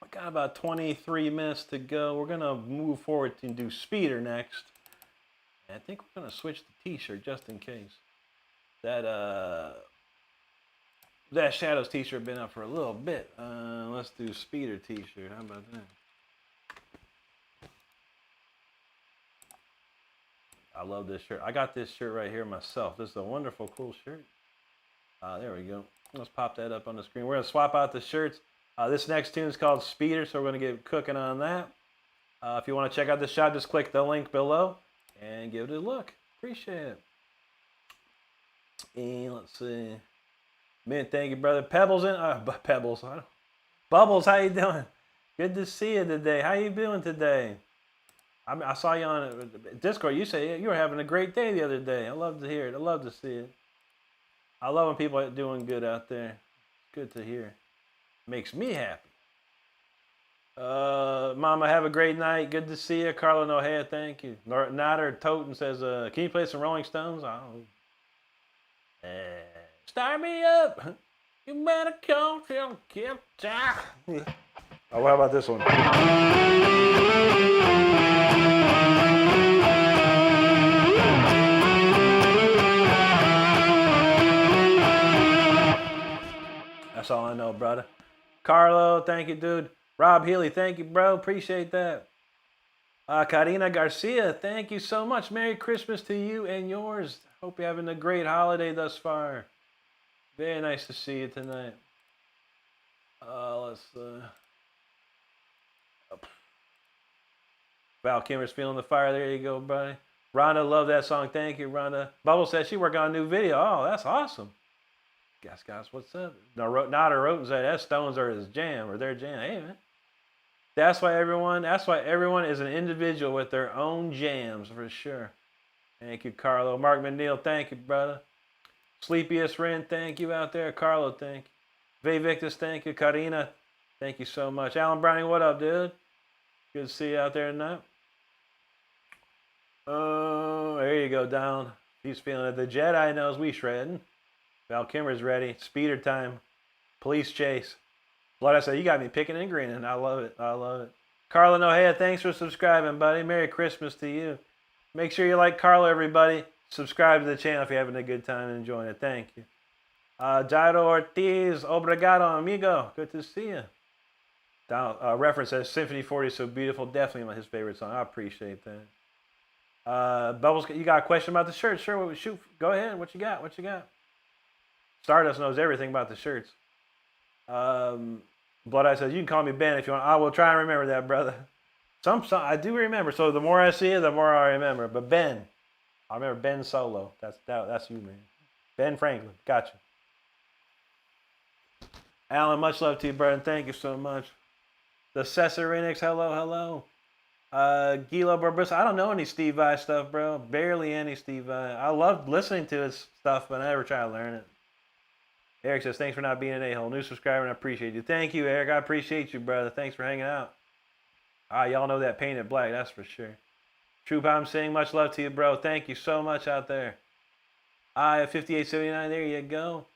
We got about 23 minutes to go. We're going to move forward and do Speeder next. And I think we're going to switch the t-shirt just in case. That Shadows t-shirt been up for a little bit. Let's do Speeder t-shirt. How about that? I love this shirt. I got this shirt right here myself. This is a wonderful, cool shirt. There we go. Let's pop that up on the screen. We're going to swap out the shirts. This next tune is called Speeder, so we're going to get cooking on that. If you want to check out the shop, just click the link below and give it a look. Appreciate it. And let's see. Man, thank you, brother. Pebbles in. Pebbles. Bubbles, how you doing? Good to see you today. How you doing today? I saw you on Discord. You say you were having a great day the other day. I love to hear it. I love to see it. I love when people are doing good out there. Good to hear. Makes me happy. Mama, have a great night. Good to see you. Carla Nohea, thank you. Nader Toten says, can you play some Rolling Stones? Start me up. You better come till keep time. Oh, what about this one? That's all I know, brother. Carlo, thank you, dude. Rob Healy, thank you, bro. Appreciate that. Karina Garcia, thank you so much. Merry Christmas to you and yours. Hope you're having a great holiday thus far. Very nice to see you tonight. Val Kimmer's feeling the fire. There you go, buddy. Rhonda, love that song. Thank you, Rhonda. Bubble says she working on a new video. Oh, that's awesome. Guys, what's up? No, Nada Roten said that Stones are his jam or their jam. Hey, man. That's why everyone is an individual with their own jams for sure. Thank you, Carlo. Mark McNeil, thank you, brother. Sleepiest Ren, thank you out there. Carlo, thank you. Vay Victus, thank you. Karina, thank you so much. Alan Browning, what up, dude? Good to see you out there tonight. Oh, there you go, Down. He's feeling it. The Jedi knows we shredding. Val Kimmer's ready. Speeder time. Police chase. Blood, I said, you got me picking and grinning. I love it. I love it. Carla Nohea, thanks for subscribing, buddy. Merry Christmas to you. Make sure you like Carla, everybody. Subscribe to the channel if you're having a good time and enjoying it. Thank you. Jairo Ortiz, obrigado, amigo. Good to see you. Reference says Symphony 40 is so beautiful. Definitely his favorite song. I appreciate that. Bubbles, you got a question about the shirt? Sure, shoot. Go ahead. What you got? What you got? Stardust knows everything about the shirts. Blood Eye says, you can call me Ben if you want. I will try and remember that, brother. Some I do remember. So the more I see it, the more I remember. But Ben, I remember Ben Solo. That's you, man. Ben Franklin. Gotcha. Alan, much love to you, brother. Thank you so much. The Cesarinix, hello. Gilo Barbusa. I don't know any Steve Vai stuff, bro. Barely any Steve Vai. I love listening to his stuff, but I never try to learn it. Eric says, thanks for not being an a-hole. New subscriber, and I appreciate you. Thank you, Eric. I appreciate you, brother. Thanks for hanging out. Y'all know that painted black, that's for sure. True Bomb saying, much love to you, bro. Thank you so much out there. 5879, there you go.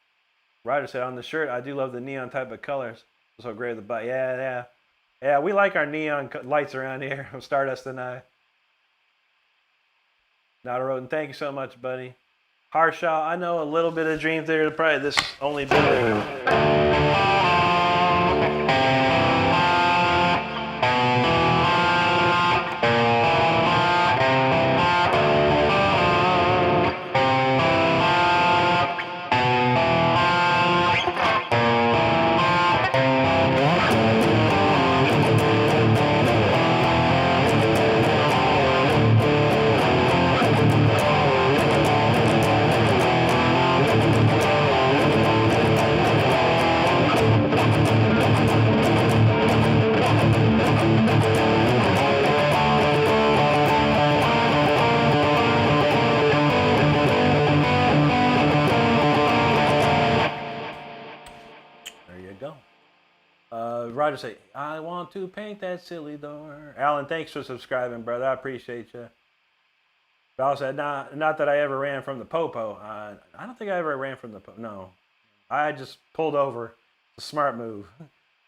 Ryder said, on the shirt, I do love the neon type of colors. So great at the butt. Yeah, we like our neon lights around here. Stardust and I. Not a rodent. Thank you so much, buddy. Harshaw, I know a little bit of Dream Theater, probably this only bit of Roger say, I want to paint that silly door. Alan, thanks for subscribing, brother. I appreciate you. Val said, not that I ever ran from the popo. I don't think I ever ran from the popo. No. I just pulled over. It's a smart move.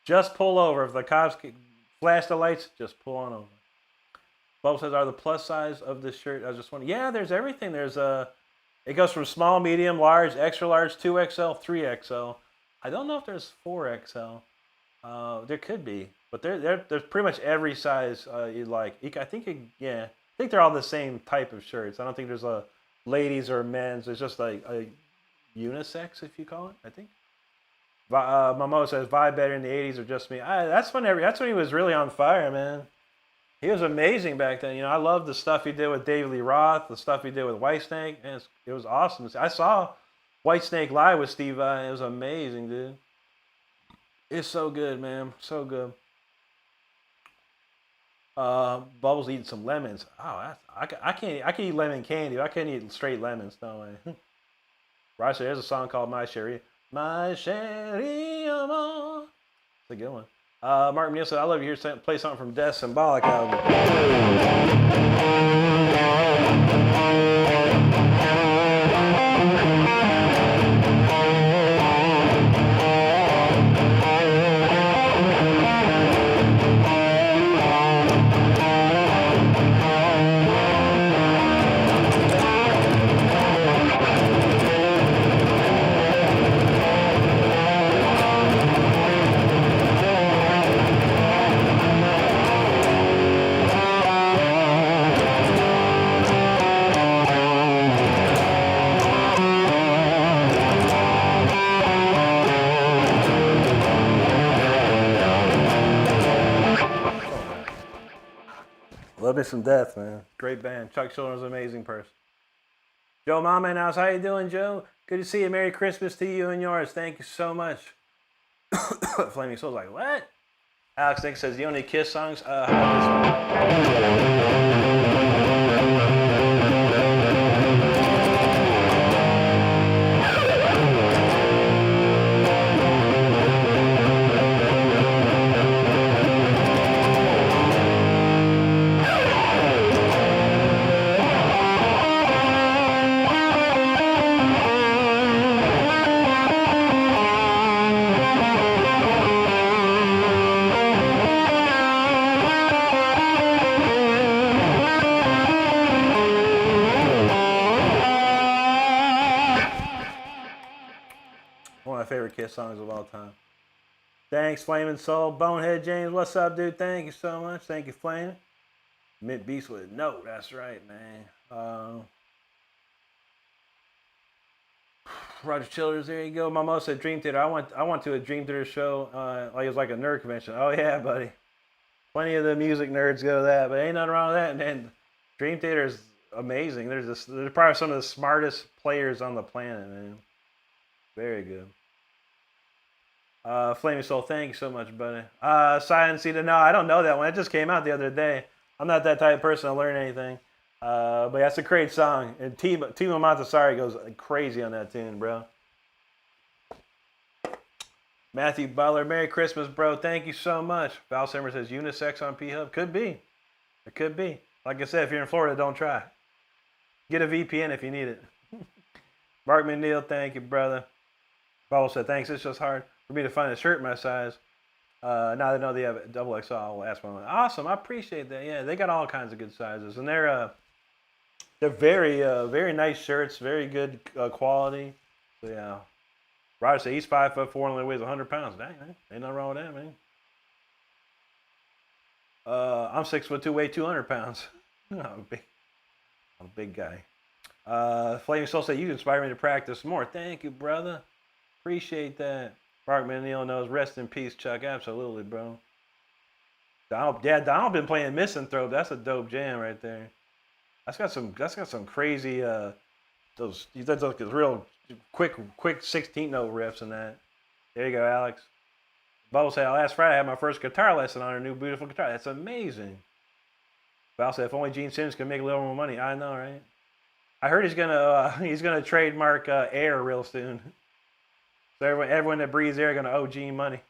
Just pull over. If the cops flash the lights, just pull on over. Bubble says, are the plus size of this shirt? I was just wondering. Yeah, there's everything. There's it goes from small, medium, large, extra large, 2XL, 3XL. I don't know if there's 4XL. There could be, but there's pretty much every size you like. I think they're all the same type of shirts. I don't think there's a ladies or men's. There's just like a unisex, if you call it. I think. Momo says vibe better in the '80s or just me. That's when he was really on fire, man. He was amazing back then. You know, I loved the stuff he did with David Lee Roth, the stuff he did with Whitesnake, and it was awesome. I saw Whitesnake live with Steve Vai. It was amazing, dude. It's so good, man. So good. Bubbles eating some lemons. Oh, I can eat lemon candy. I can't eat straight lemons. No way. Right, so there's a song called My Cherie. My Cherie Amour. It's a good one. Mark Neal said, I love you here. Play something from Death Symbolic album. Love me some Death, man. Great band. Chuck Children's an amazing person. Joe Mama in the house. How you doing, Joe? Good to see you. Merry Christmas to you and yours. Thank you so much. Flaming Soul's like, what? Alex Nick says, the only Kiss songs? How about this one? One of my favorite Kiss songs of all time. Thanks, Flaming Soul. Bonehead James, what's up, dude? Thank you so much. Thank you, Flame. Mint Beast with no, that's right, man. Roger Childers, there you go. Mamo said Dream Theater. I went to a Dream Theater show. Like it was like a nerd convention. Oh yeah, buddy. Plenty of the music nerds go to that, but ain't nothing wrong with that. And Dream Theater is amazing. They're probably some of the smartest players on the planet, man. Very good. Flaming Soul, thank you so much, buddy. Silent Cedar, no, I don't know that one. It just came out the other day. I'm not that type of person to learn anything. But that's a great song. And Timo Montessori goes crazy on that tune, bro. Matthew Butler, Merry Christmas, bro. Thank you so much. Val Simmer says unisex on P-Hub. Could be. It could be. Like I said, if you're in Florida, don't try. Get a VPN if you need it. Mark McNeil, thank you, brother. Bubble said, thanks. It's just hard for me to find a shirt my size. Now they know they have a double XL. I'll ask one. Awesome. I appreciate that. Yeah, they got all kinds of good sizes. And they're very, very nice shirts. Very good quality. So, yeah. Roger said he's 5'4" and only weighs 100 pounds. Dang, man. Ain't nothing wrong with that, man. I'm 6'2", weigh 200 pounds. I'm a big guy. Flaming Soul said, you inspire me to practice more. Thank you, brother. Appreciate that. Mark Manil knows. Rest in peace, Chuck. Absolutely, bro. Donald been playing Misanthrope. That's a dope jam right there. That's got some crazy he does those real quick 16-note riffs in that. There you go, Alex. Bubble said, last Friday I had my first guitar lesson on her new beautiful guitar. That's amazing. Val said, if only Gene Simmons can make a little more money. I know, right? I heard he's gonna trademark air real soon. So everyone that breathes air gonna owe Gene money.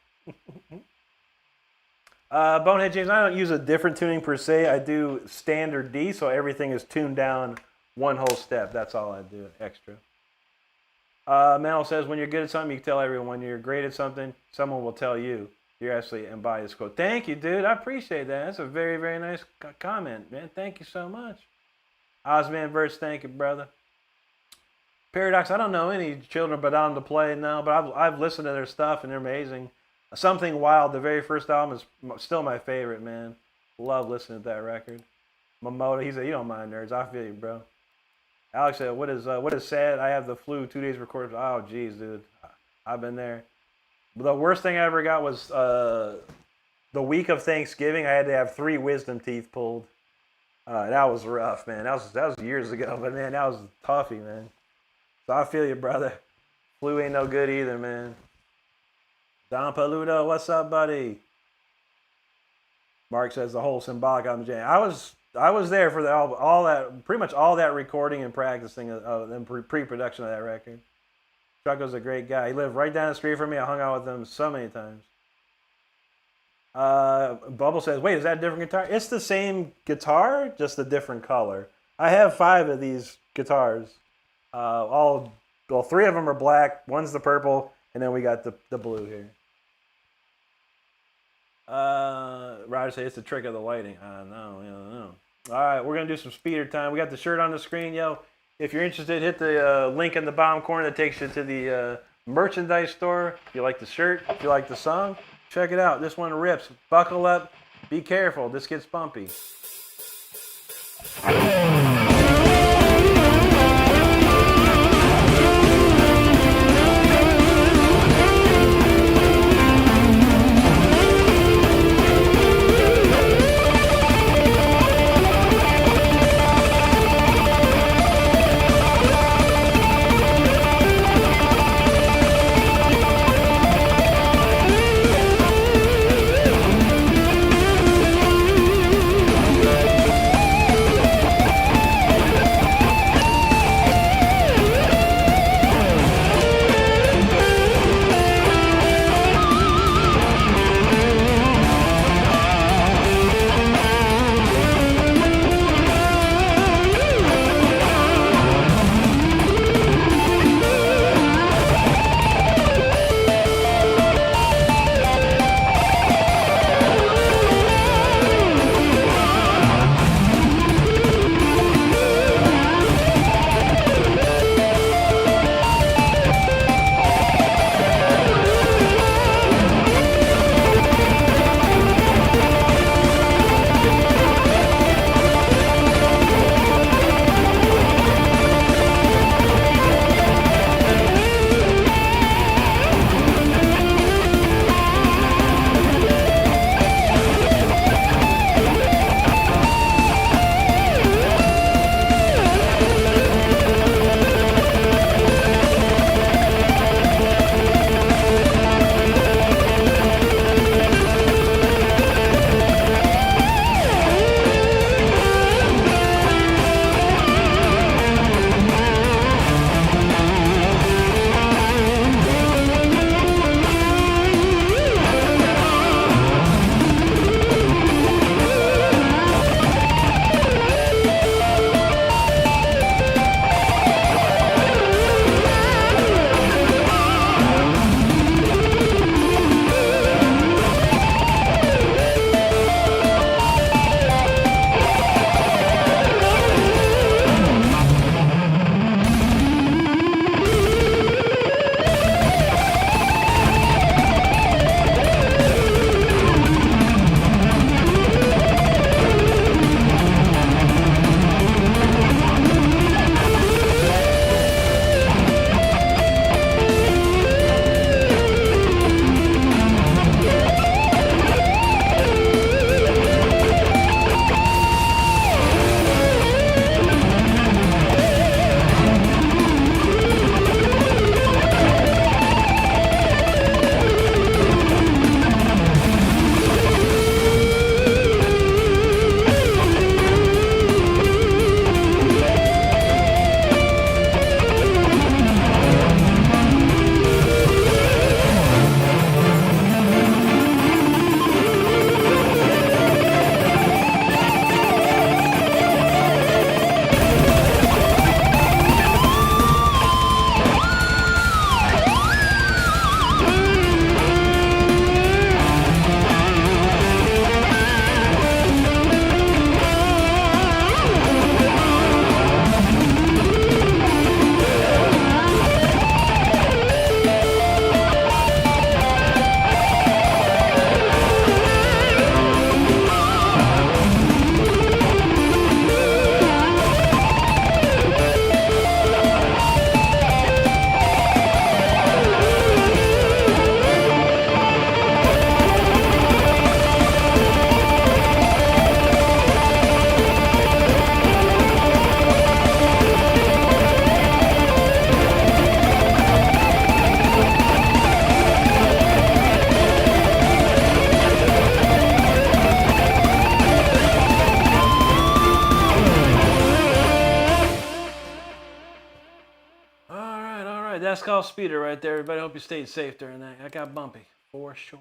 Bonehead James, I don't use a different tuning per se. I do standard D, so everything is tuned down one whole step. That's all I do extra. Mel says, when you're good at something, you can tell everyone. When you're great at something, someone will tell you. You're actually embody this quote. Thank you, dude. I appreciate that. That's a very, very nice comment, man. Thank you so much. Osman Verse, thank you, brother. Paradox, I don't know any children but on to play now, but I've listened to their stuff and they're amazing. Something Wild, the very first album, is still my favorite, man. Love listening to that record. Momoto, he said, you don't mind nerds. I feel you, bro. Alex said, what is sad? I have the flu, 2 days recorded. Oh, geez, dude. I've been there. The worst thing I ever got was the week of Thanksgiving. I had to have 3 wisdom teeth pulled. That was rough, man. That was years ago, but man, that was toughy, man. So I feel you, brother. Flu ain't no good either, man. Don Paludo, what's up, buddy? Mark says the whole symbolic album jam. I was there for all that, pretty much all that recording and practicing and pre-production of that record. Chucko's a great guy. He lived right down the street from me. I hung out with him so many times. Bubble says, wait, is that a different guitar? It's the same guitar, just a different color. I have 5 of these guitars. 3 of them are black. One's the purple, and then we got the blue here. Roger says it's the trick of the lighting. I know. All right, we're going to do some speeder time. We got the shirt on the screen, yo. If you're interested, hit the link in the bottom corner that takes you to the merchandise store. If you like the shirt, if you like the song, check it out. This one rips. Buckle up. Be careful. This gets bumpy. that's called speeder right there. Everybody, hope you stayed safe during that. I got bumpy. For sure.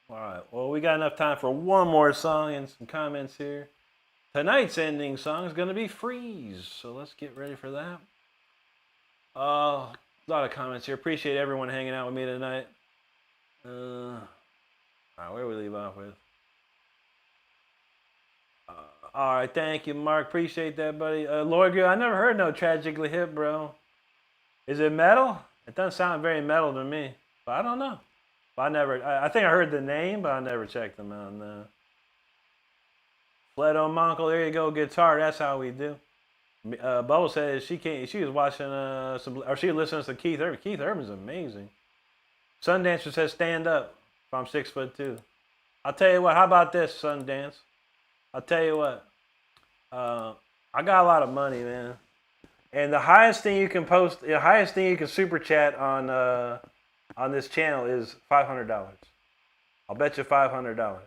All right. Well, we got enough time for one more song and some comments here. Tonight's ending song is going to be Freeze. So let's get ready for that. A lot of comments here. Appreciate everyone hanging out with me tonight. All right, where do we leave off with? All right, thank you, Mark. Appreciate that, buddy. Lord Gil, I never heard no Tragically Hip, bro. Is it metal? It doesn't sound very metal to me, but I don't know. I think I heard the name, but I never checked them out. No. Fledo Monkel, there you go, guitar. That's how we do. Bubble says she was watching she listened to Keith Urban. Keith Urban's amazing. Sundancer says stand up. If I'm 6'2". I'll tell you what. How about this, Sundance? I'll tell you what. I got a lot of money, man. And the highest thing you can post, the highest thing you can super chat on this channel is $500. I'll bet you $500.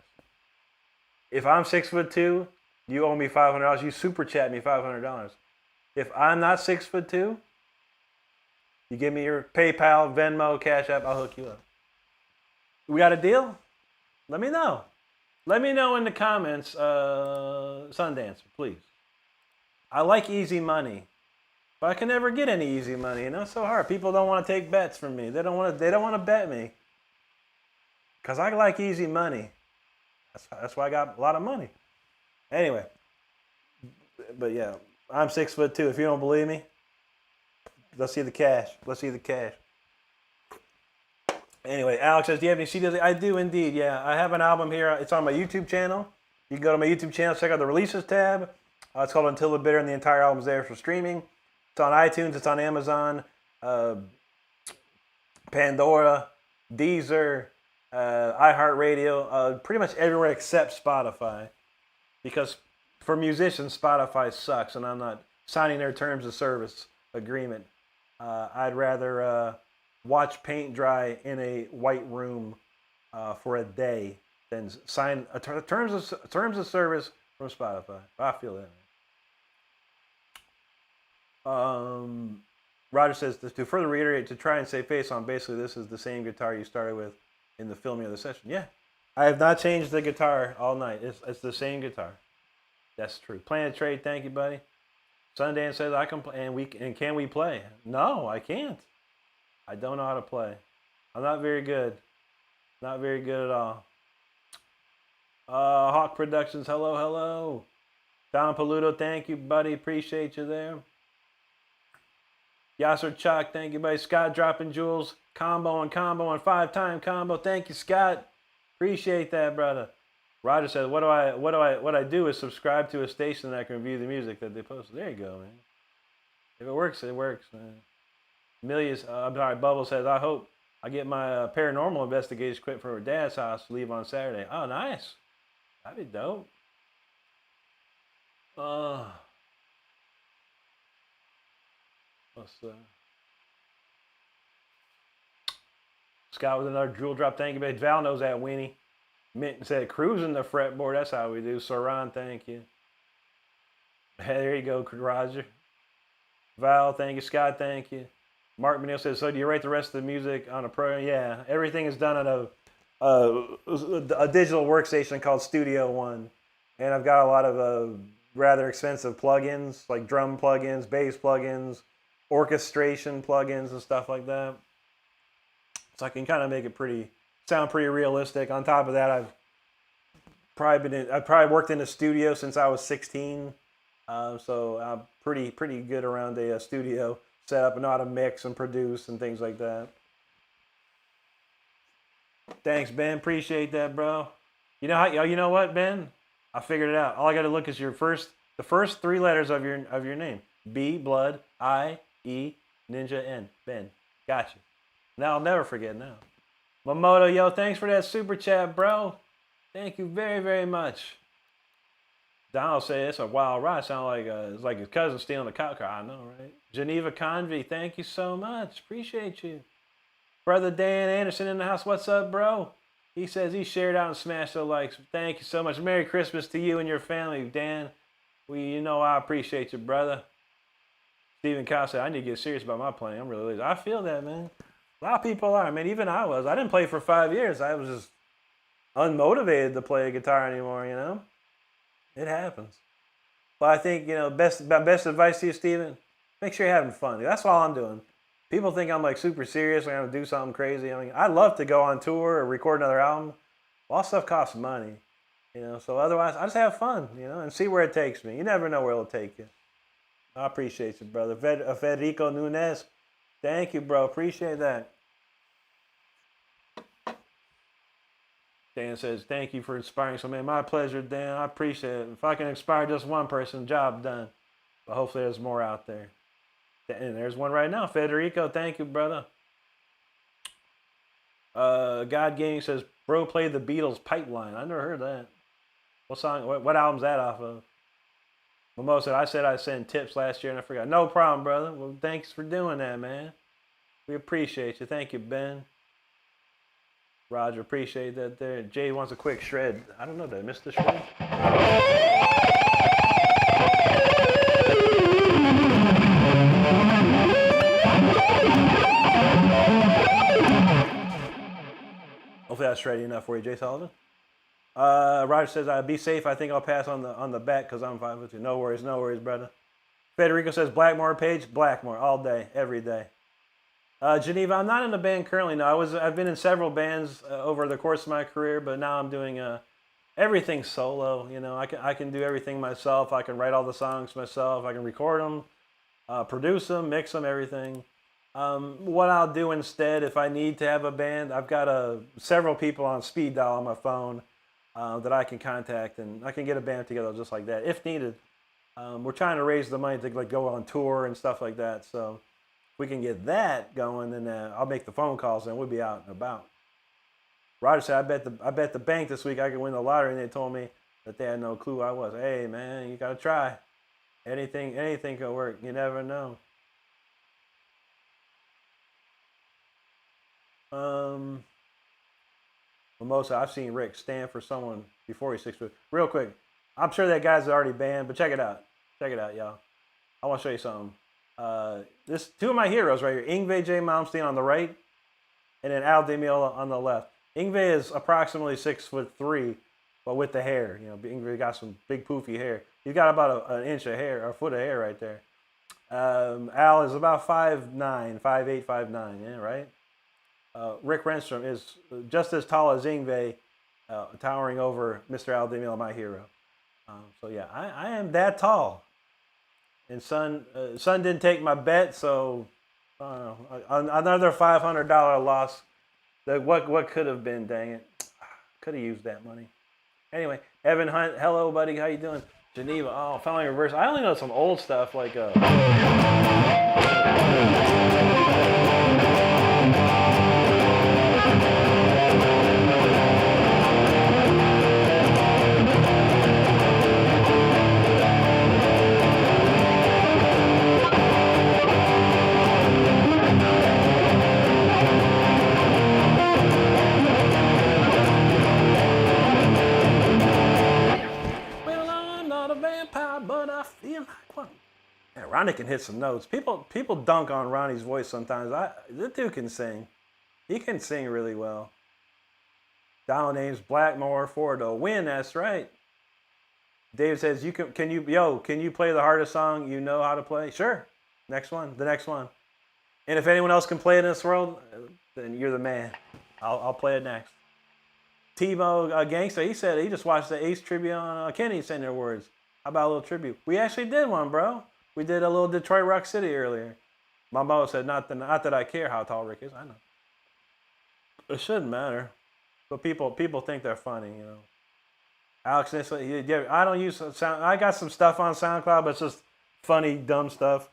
If I'm 6'2", you owe me $500. You super chat me $500. If I'm not 6'2", you give me your PayPal, Venmo, Cash App, I'll hook you up. We got a deal? Let me know. Let me know in the comments, Sundancer, please. I like easy money, but I can never get any easy money. You know, it's so hard. People don't want to take bets from me. They don't want to bet me, cause I like easy money. That's why I got a lot of money. Anyway, but yeah, I'm 6'2". If you don't believe me, let's see the cash. Anyway, Alex says, do you have any CDs? I do indeed, yeah. I have an album here. It's on my YouTube channel. You can go to my YouTube channel, check out the releases tab. It's called Until the Bitter, and the entire album's there for streaming. It's on iTunes, it's on Amazon, Pandora, Deezer, iHeartRadio, pretty much everywhere except Spotify. Because for musicians, Spotify sucks, and I'm not signing their terms of service agreement. I'd rather watch paint dry in a white room for a day than sign terms of service from Spotify. I feel that. Roger says, to further reiterate, to try and save face on, basically this is the same guitar you started with in the filming of the session. Yeah, I have not changed the guitar all night. It's the same guitar. That's true. Planet Trade, thank you, buddy. Sundance says I can play, and can we play? No, I can't. I don't know how to play. I'm not very good. Not very good at all. Hawk Productions, hello. Don Paluto, thank you, buddy. Appreciate you there. Yasser Chalk, thank you, buddy. Scott dropping jewels. Combo and 5-time combo. Thank you, Scott. Appreciate that, brother. Roger says, what I do is subscribe to a station that can review the music that they post. There you go, man. If it works, man. Bubble says, I hope I get my paranormal investigation quit from her dad's house to leave on Saturday. Oh, nice. That'd be dope. Scott with another jewel drop. Thank you, baby. Val knows that, Weenie. Mint said, cruising the fretboard. That's how we do. Saran, thank you. Hey, there you go, Roger. Val, thank you. Scott, thank you. Mark Manil says, so do you write the rest of the music on a program? Yeah, everything is done on a digital workstation called Studio One. And I've got a lot of rather expensive plugins, like drum plugins, bass plugins, orchestration plugins, and stuff like that. So I can kind of make it sound pretty realistic. On top of that, I've probably worked in a studio since I was 16. So I'm pretty good around a studio setup and know how to mix and produce and things like that. Thanks, Ben. Appreciate that, bro. You know what, Ben? I figured it out. All I got to look is the first three letters of your name. B, blood, I, E, ninja, N. Ben. Gotcha. Now I'll never forget now. Mamoto, yo, thanks for that super chat, bro. Thank you very, very much. Donald say it's a wild ride. Sound like it's like his cousin stealing a cop car. I know, right? Geneva Convy, thank you so much. Appreciate you. Brother Dan Anderson in the house. What's up, bro? He says he shared out and smashed the likes. Thank you so much. Merry Christmas to you and your family, Dan. I appreciate you, brother. Stephen Kyle said, I need to get serious about my playing. I'm really lazy. I feel that, man. A lot of people are. I mean, even I was. I didn't play for 5 years. I was just unmotivated to play a guitar anymore, you know? It happens. But I think, you know, best advice to you, Steven, make sure you're having fun. That's all I'm doing. People think I'm like super serious. I'm going to do something crazy. I mean, I'd love to go on tour or record another album. All stuff costs money, you know? So otherwise, I just have fun, you know, and see where it takes me. You never know where it'll take you. I appreciate you, brother. Federico Nunez, thank you, bro. Appreciate that. Dan says, thank you for inspiring so many. My pleasure, Dan. I appreciate it. If I can inspire just one person, job done. But hopefully there's more out there. And there's one right now. Federico, thank you, brother. God Gaming says, bro, play the Beatles Pipeline. I never heard that. What song? What album's that off of? Mimosa, I said I sent tips last year and I forgot. No problem, brother. Well, thanks for doing that, man. We appreciate you. Thank you, Ben. Roger, appreciate that there. Jay wants a quick shred. I don't know, did I miss the shred? Hopefully that's shreddy enough for you, Jay Sullivan. Roger says, be safe. I think I'll pass on the bet because I'm 5'2". No worries, brother. Federico says, Blackmore Page, Blackmore, all day, every day. Geneva, I'm not in a band currently. No, I've been in several bands over the course of my career, but now I'm doing everything solo. You know, I can do everything myself. I can write all the songs myself. I can record them, produce them, mix them, everything. What I'll do instead, if I need to have a band, I've got several people on speed dial on my phone that I can contact, and I can get a band together just like that if needed. We're trying to raise the money to like go on tour and stuff like that, so. If we can get that going, then I'll make the phone calls and we'll be out and about. Roger said, I bet the bank this week I could win the lottery, and they told me that they had no clue who I was. Hey, man, you got to try. Anything can work. You never know. Mimosa, I've seen Rick stand for someone before he's 6 foot. Real quick, I'm sure that guy's already banned, but check it out. Check it out, y'all. I want to show you something. This two of my heroes right here. Yngwie J. Malmsteen on the right, and then Al DeMille on the left. Yngwie is approximately 6'3", but with the hair. You know, Yngwie got some big poofy hair. He's got about an inch of hair, or a foot of hair right there. Al is about 5'9", 5'8", 5'9", yeah, right? Rick Renstrom is just as tall as Yngwie, towering over Mr. Al DeMille, my hero. So yeah, I am that tall. And Son didn't take my bet, so I don't know, another $500 loss. What could have been? Dang it, could have used that money. Anyway, Evan Hunt, hello, buddy. How you doing? Geneva, oh, following reverse. I only know some old stuff like. But I feel like one. Yeah, Ronnie can hit some notes. People dunk on Ronnie's voice sometimes. This dude can sing. He can sing really well. Donald names Blackmore for the win. That's right. Dave says, can you play the hardest song you know how to play? Sure. The next one. And if anyone else can play it in this world, then you're the man. I'll play it next. Tebow Gangster, he said he just watched the Ace tribute on Kenny saying their words. How about a little tribute? We actually did one, bro. We did a little Detroit Rock City earlier. My mom said, not that I care how tall Rick is. I know. It shouldn't matter. But people think they're funny, you know. Alex, I don't use sound. I got some stuff on SoundCloud, but it's just funny, dumb stuff.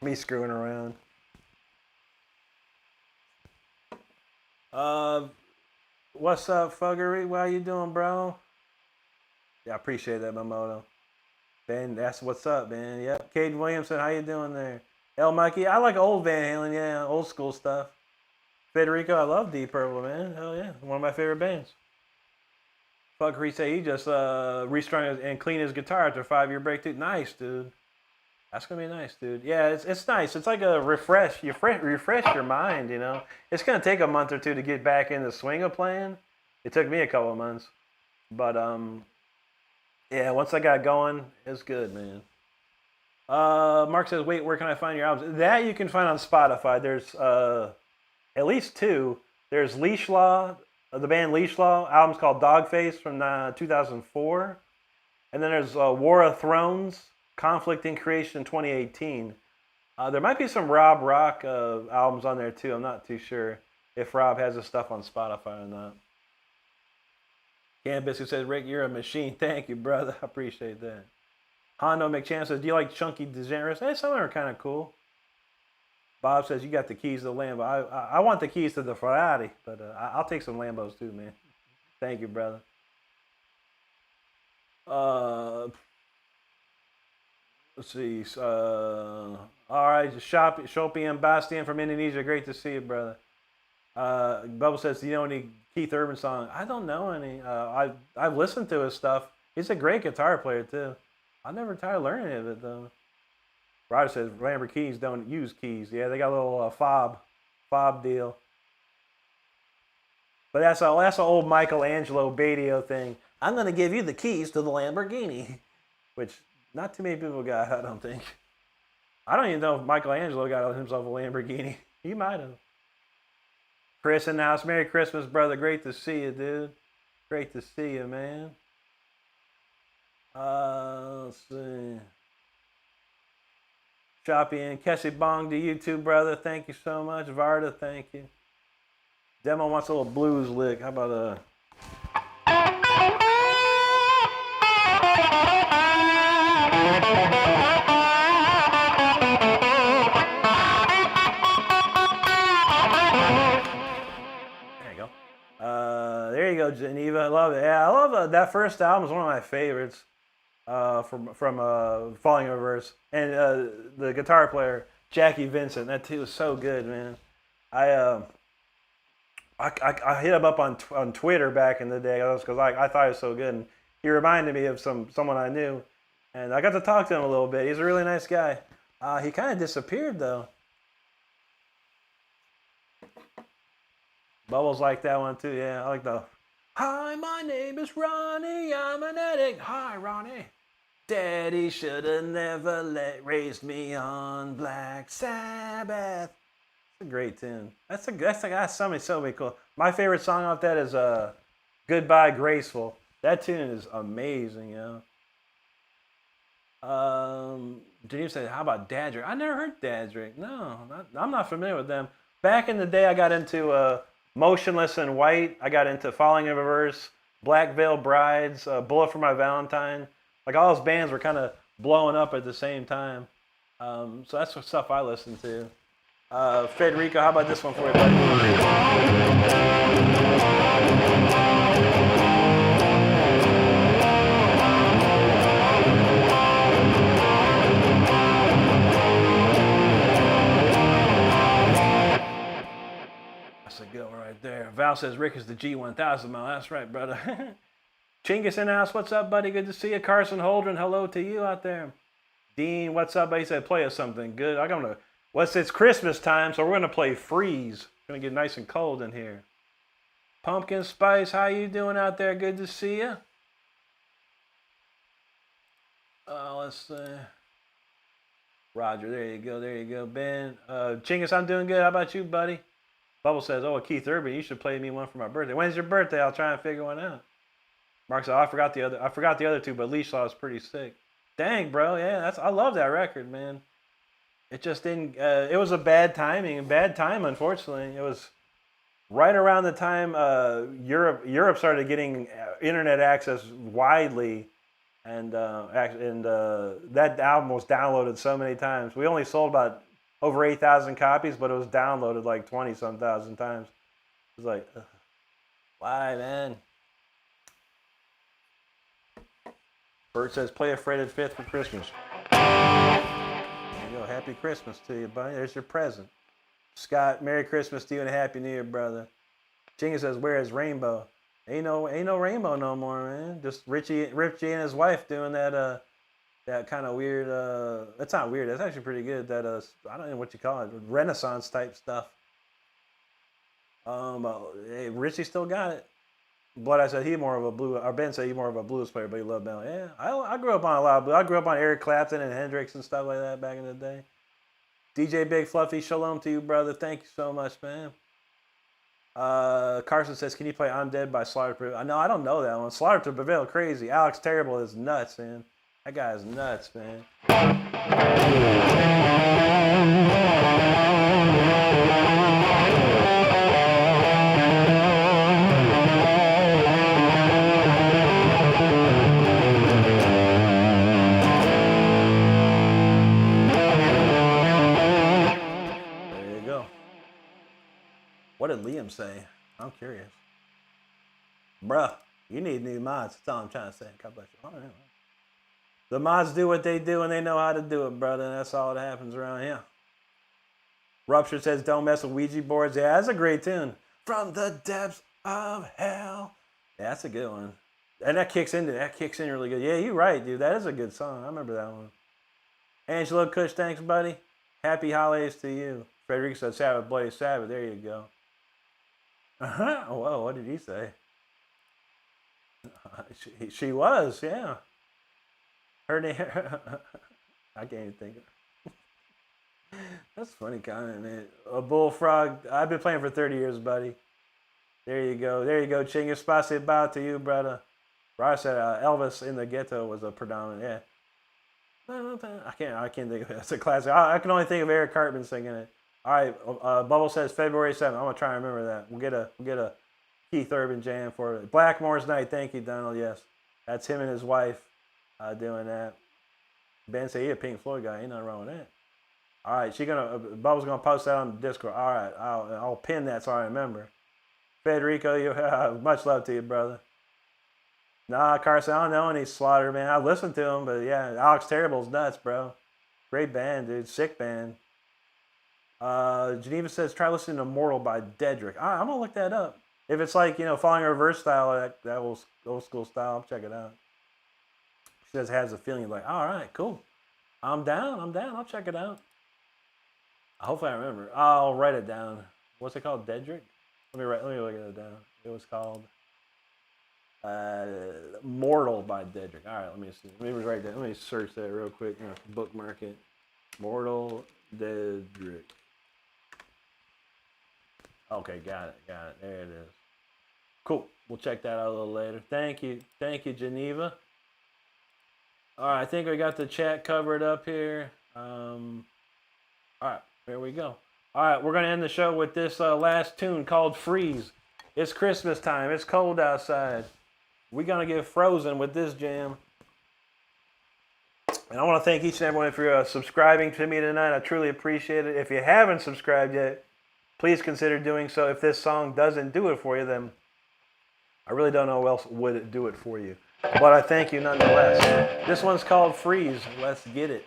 Me screwing around. What's up, Fuggery? How you doing, bro? Yeah, I appreciate that, Mamoto. Ben, that's what's up, man. Yep. Cade Williamson, how you doing there? El Mikey, I like old Van Halen, yeah, old school stuff. Federico, I love Deep Purple, man. Hell yeah, one of my favorite bands. Fucker, he said he just restrung and cleaned his guitar after a 5-year break, too. Nice, dude. That's gonna be nice, dude. Yeah, it's nice. It's like a refresh. Refresh your mind. You know, it's gonna take a month or two to get back in the swing of playing. It took me a couple of months, but yeah, once I got going, it's good, man. Mark says, "Wait, where can I find your albums?" That you can find on Spotify. There's at least two. There's Leash Law, the band Leash Law. Album's called Dogface from 2004, and then there's War of Thrones, Conflict in Creation 2018. There might be some Rob Rock albums on there too. I'm not too sure if Rob has his stuff on Spotify or not. Cam Biscuit says, "Rick, you're a machine." Thank you, brother. I appreciate that. Hondo McChamp says, "Do you like Chunky Degenerates?" Hey, some of them are kind of cool. Bob says, "You got the keys to the Lambo." I want the keys to the Ferrari, but I'll take some Lambos too, man. Thank you, brother. Let's see. All right, Shopi and Bastian from Indonesia. Great to see you, brother. Bubble says, "Do you know any Keith Urban song?" I don't know any. I've listened to his stuff. He's a great guitar player too. I never tried learning any of it though. Roger says Lamborghinis don't use keys. Yeah, they got a little fob deal. But that's an old Michelangelo Badio thing. I'm gonna give you the keys to the Lamborghini, which not too many people got. I don't think. I don't even know if Michelangelo got himself a Lamborghini. He might have. Chris in the house. Merry Christmas, brother. Great to see you, dude. Great to see you, man. Let's see. Choppy and Kessie Bong to you too, brother. Thank you so much. Varda, thank you. Demo wants a little blues lick. How about a... There you go. There you go, Geneva. I love it. Yeah, I love that first album. Is one of my favorites. From Falling in Reverse, and the guitar player Jackie Vincent. That too was so good, man. I hit him up on Twitter back in the day because I thought he was so good, and he reminded me of someone I knew, and I got to talk to him a little bit. He's a really nice guy. He kind of disappeared though. Bubbles like that one too. Yeah, I like the. Hi, my name is Ronnie. I'm an addict. Hi, Ronnie. Daddy should have never raised me on Black Sabbath. It's a great tune. That's something cool. My favorite song off that is Goodbye Graceful. That tune is amazing, you know. Denise said, "How about Dadrick?" I never heard Dadrick. No, I'm not familiar with them. Back in the day, I got into Motionless in White. I got into Falling in Reverse, Black Veil Brides, Bullet for My Valentine. Like all those bands were kind of blowing up at the same time. So that's what stuff I listen to. Federico, how about this one for you, buddy? That's a good one right there. Val says Rick is the G1000 mile. That's right, brother. Chingus in the house, what's up, buddy? Good to see you. Carson Holdren, hello to you out there. Dean, what's up, buddy? He said, play us something good. It's Christmas time, so we're gonna play Freeze. It's gonna get nice and cold in here. Pumpkin Spice, how you doing out there? Good to see you. Let's see. Roger, there you go. Ben, Chingus, I'm doing good. How about you, buddy? Bubble says, "Oh, Keith Urban, you should play me one for my birthday." When's your birthday? I'll try and figure one out. Mark said, "Oh, I forgot the other two, but Leash Law is pretty sick." Dang, bro, yeah, I love that record, man. It just didn't. It was a bad time, unfortunately. It was right around the time Europe started getting internet access widely, and that album was downloaded so many times. We only sold about over 8,000 copies, but it was downloaded like 20-some thousand times. It was like, ugh. Why, man? Bert says, "Play a fretted fifth for Christmas." There you go. Happy Christmas to you, buddy. There's your present. Scott, Merry Christmas to you and Happy New Year, brother. Chinga says, "Where is Rainbow?" Ain't no Rainbow no more, man. Just Richie and his wife doing that that kind of weird. It's not weird. That's actually pretty good. That I don't know what you call it, Renaissance type stuff. Hey, Richie still got it. But I said he more of a blue. Or Ben said he more of a blues player, but he loved metal. Yeah, I grew up on a lot of blues. I grew up on Eric Clapton and Hendrix and stuff like that back in the day. DJ Big Fluffy, shalom to you, brother. Thank you so much, man. Carson says, can you play I'm Dead by Slaughter to Prevail? No, I don't know that one. Slaughter to Prevail, crazy. Alex Terrible is nuts, man. That guy is nuts, man. There you go. What did Liam say? I'm curious. Bruh, you need new mods. That's all I'm trying to say. God bless you. All right. The mods do what they do and they know how to do it, brother. And that's all that happens around here. Rupture says, don't mess with Ouija boards. Yeah, that's a great tune. From the depths of hell. Yeah, that's a good one. And that kicks in really good. Yeah, you're right, dude. That is a good song. I remember that one. Angelo Kush, thanks, buddy. Happy holidays to you. Frederick said, Sabbath, Bloody Sabbath. There you go. Whoa, what did he say? She was, yeah. Her name, I can't even think of it. That's a funny comment, man. A bullfrog. I've been playing for 30 years, buddy. There you go. There you go. Chingus Spasiba to you, brother. Ross said Elvis in the Ghetto was a predominant, yeah. I can't think of it. It's a classic. I can only think of Eric Cartman singing it. All right, Bubble says February 7th. I'm gonna try and remember that. We'll get a Keith Urban jam for it. Blackmore's Night. Thank you, Donald. Yes, that's him and his wife doing that. Ben said he a Pink Floyd guy. Ain't nothing wrong with that. All right, Bubba's gonna post that on the Discord. All right, I'll pin that so I remember. Federico, you much love to you, brother. Nah, Carson, I don't know any Slaughter, man. I listened to him, but yeah, Alex Terrible's nuts, bro. Great band, dude. Sick band. Geneva says, try listening to Mortal by Dedrick. I'm going to look that up. If it's like, following a reverse style, that old school style, check it out. She says, has a feeling like, all right, cool. I'm down. I'll check it out. Hopefully I remember. I'll write it down. What's it called? Dedrick? Let me look it down. It was called Mortal by Dedrick. All right, let me see. Let me write that. Let me search that real quick. Bookmark it. Mortal Dedrick. Okay, got it. There it is. Cool. We'll check that out a little later. Thank you, Geneva. All right, I think we got the chat covered up here. All right, there we go. All right, we're going to end the show with this last tune called Freeze. It's Christmas time. It's cold outside. We're going to get frozen with this jam. And I want to thank each and everyone for subscribing to me tonight. I truly appreciate it. If you haven't subscribed yet, please consider doing so. If this song doesn't do it for you, then I really don't know who else would do it for you. But I thank you nonetheless. This one's called Freeze. Let's get it.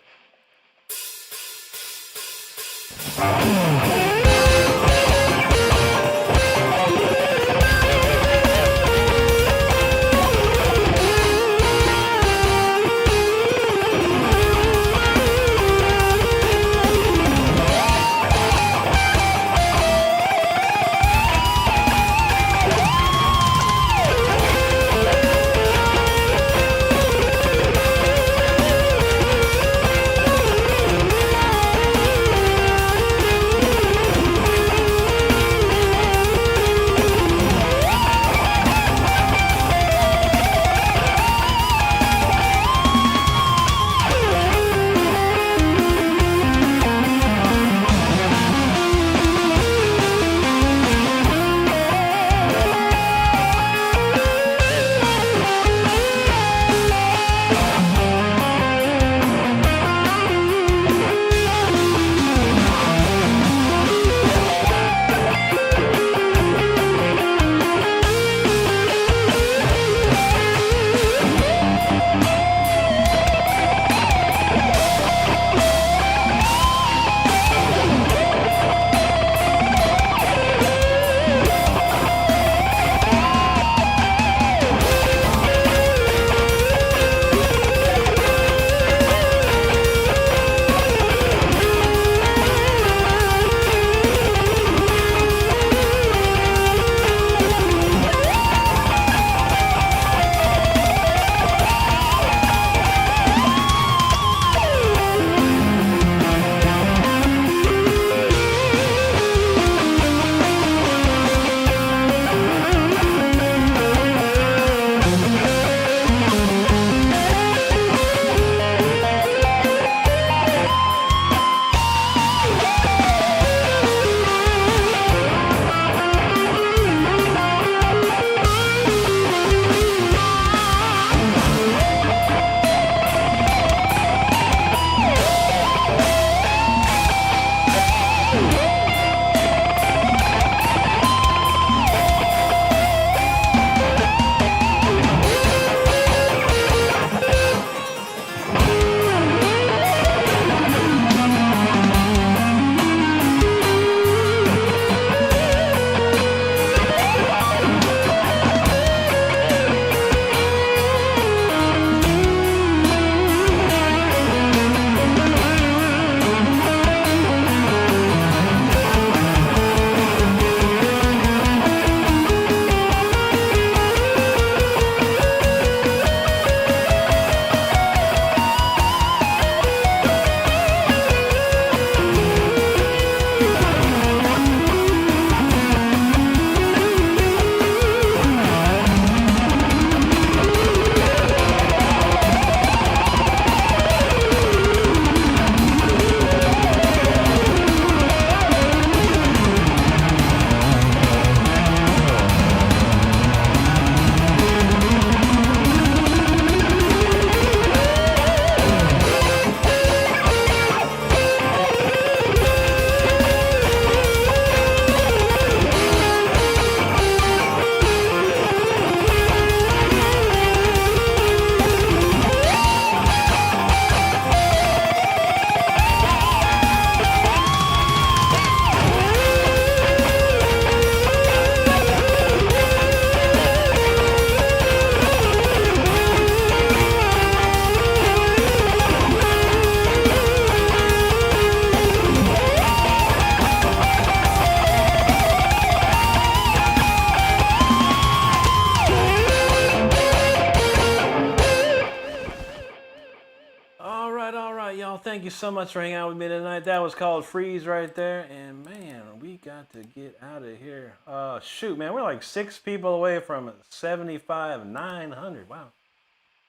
right, y'all. Thank you so much for hanging out with me tonight. That was called Freeze right there. And, man, we got to get out of here. Shoot, man. We're like 6 people away from 75,900. Wow.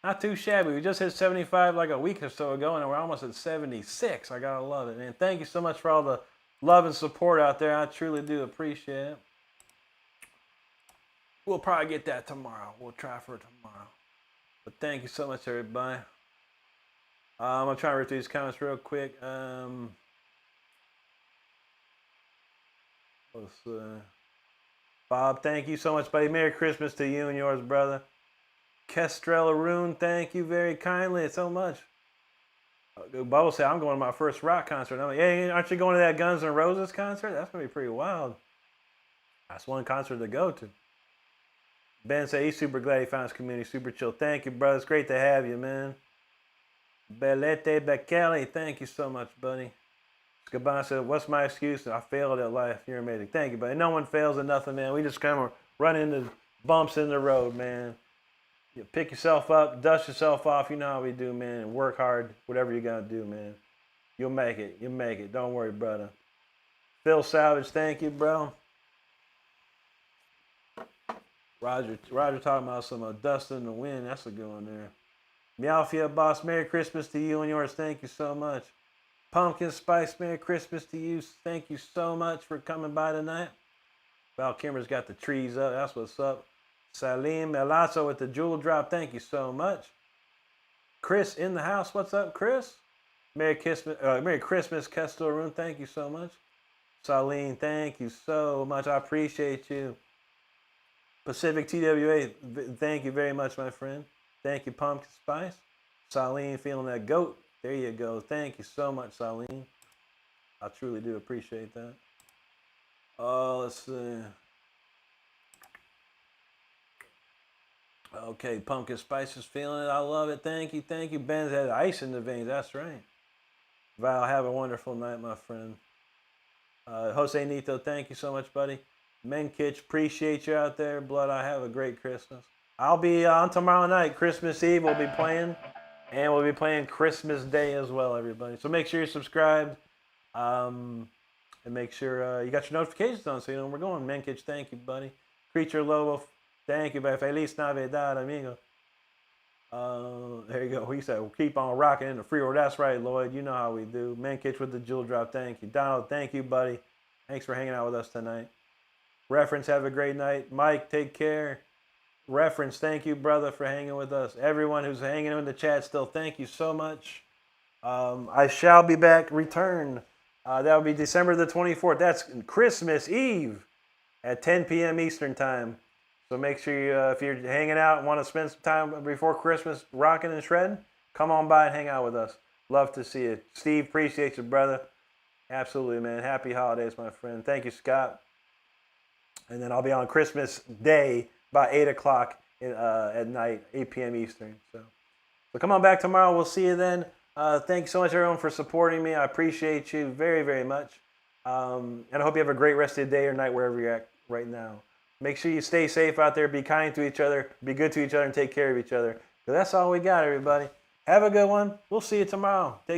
Not too shabby. We just hit 75 like a week or so ago, and we're almost at 76. I got to love it, man. Thank you so much for all the love and support out there. I truly do appreciate it. We'll probably get that tomorrow. We'll try for it tomorrow. But thank you so much, everybody. I'm going to try to read through these comments real quick. Bob, thank you so much, buddy. Merry Christmas to you and yours, brother. Kestrel Arun, thank you very kindly so much. Bubble said, I'm going to my first rock concert. I'm like, hey, aren't you going to that Guns N' Roses concert? That's going to be pretty wild. That's one concert to go to. Ben said he's super glad he found his community, super chill. Thank you, brother. It's great to have you, man. Belete Bekele, thank you so much, buddy. Skaban said, what's my excuse? I failed at life. You're amazing. Thank you, buddy. No one fails at nothing, man. We just kind of run into bumps in the road, man. You pick yourself up, dust yourself off. You know how we do, man. And work hard, whatever you got to do, man. You'll make it. You'll make it. Don't worry, brother. Phil Savage, thank you, bro. Roger talking about some dust in the wind. That's a good one there. Meowfia Boss, Merry Christmas to you and yours. Thank you so much. Pumpkin Spice, Merry Christmas to you. Thank you so much for coming by tonight. Val Kimmer's got the trees up. That's what's up. Salim Elazo with the jewel drop. Thank you so much. Chris in the house. What's up, Chris? Merry Christmas, Kessler Room. Thank you so much. Salim, thank you so much. I appreciate you. Pacific TWA, thank you very much, my friend. Thank you, Pumpkin Spice. Salim, feeling that goat. There you go. Thank you so much, Salim. I truly do appreciate that. Let's see. Okay, Pumpkin Spice is feeling it. I love it. Thank you. Thank you. Ben's had ice in the veins. That's right. Val, have a wonderful night, my friend. Jose Nito, thank you so much, buddy. Menkich, appreciate you out there. Blood, I have a great Christmas. I'll be on tomorrow night. Christmas Eve we'll be playing. And we'll be playing Christmas Day as well, everybody. So make sure you're subscribed. And make sure you got your notifications on so you know where we're going. Menkich, thank you, buddy. Creature Lobo, thank you, buddy. Feliz Navidad, amigo. There you go. He said, we'll keep on rocking in the free world. That's right, Lloyd. You know how we do. Menkich with the jewel drop, thank you. Donald, thank you, buddy. Thanks for hanging out with us tonight. Reference, have a great night. Mike, take care. Reference, thank you, brother, for hanging with us. Everyone who's hanging in the chat still, thank you so much. I shall be back, return. That will be December the 24th. That's Christmas Eve at 10 p.m. Eastern Time. So make sure you, if you're hanging out and want to spend some time before Christmas rocking and shredding, come on by and hang out with us. Love to see you. Steve, appreciate you, brother. Absolutely, man. Happy holidays, my friend. Thank you, Scott. And then I'll be on Christmas Day by 8 o'clock at night, 8 p.m. Eastern. So come on back tomorrow. We'll see you then. Thank you so much, everyone, for supporting me. I appreciate you very, very much. And I hope you have a great rest of the day or night wherever you're at right now. Make sure you stay safe out there. Be kind to each other. Be good to each other and take care of each other. Because that's all we got, everybody. Have a good one. We'll see you tomorrow. Take care.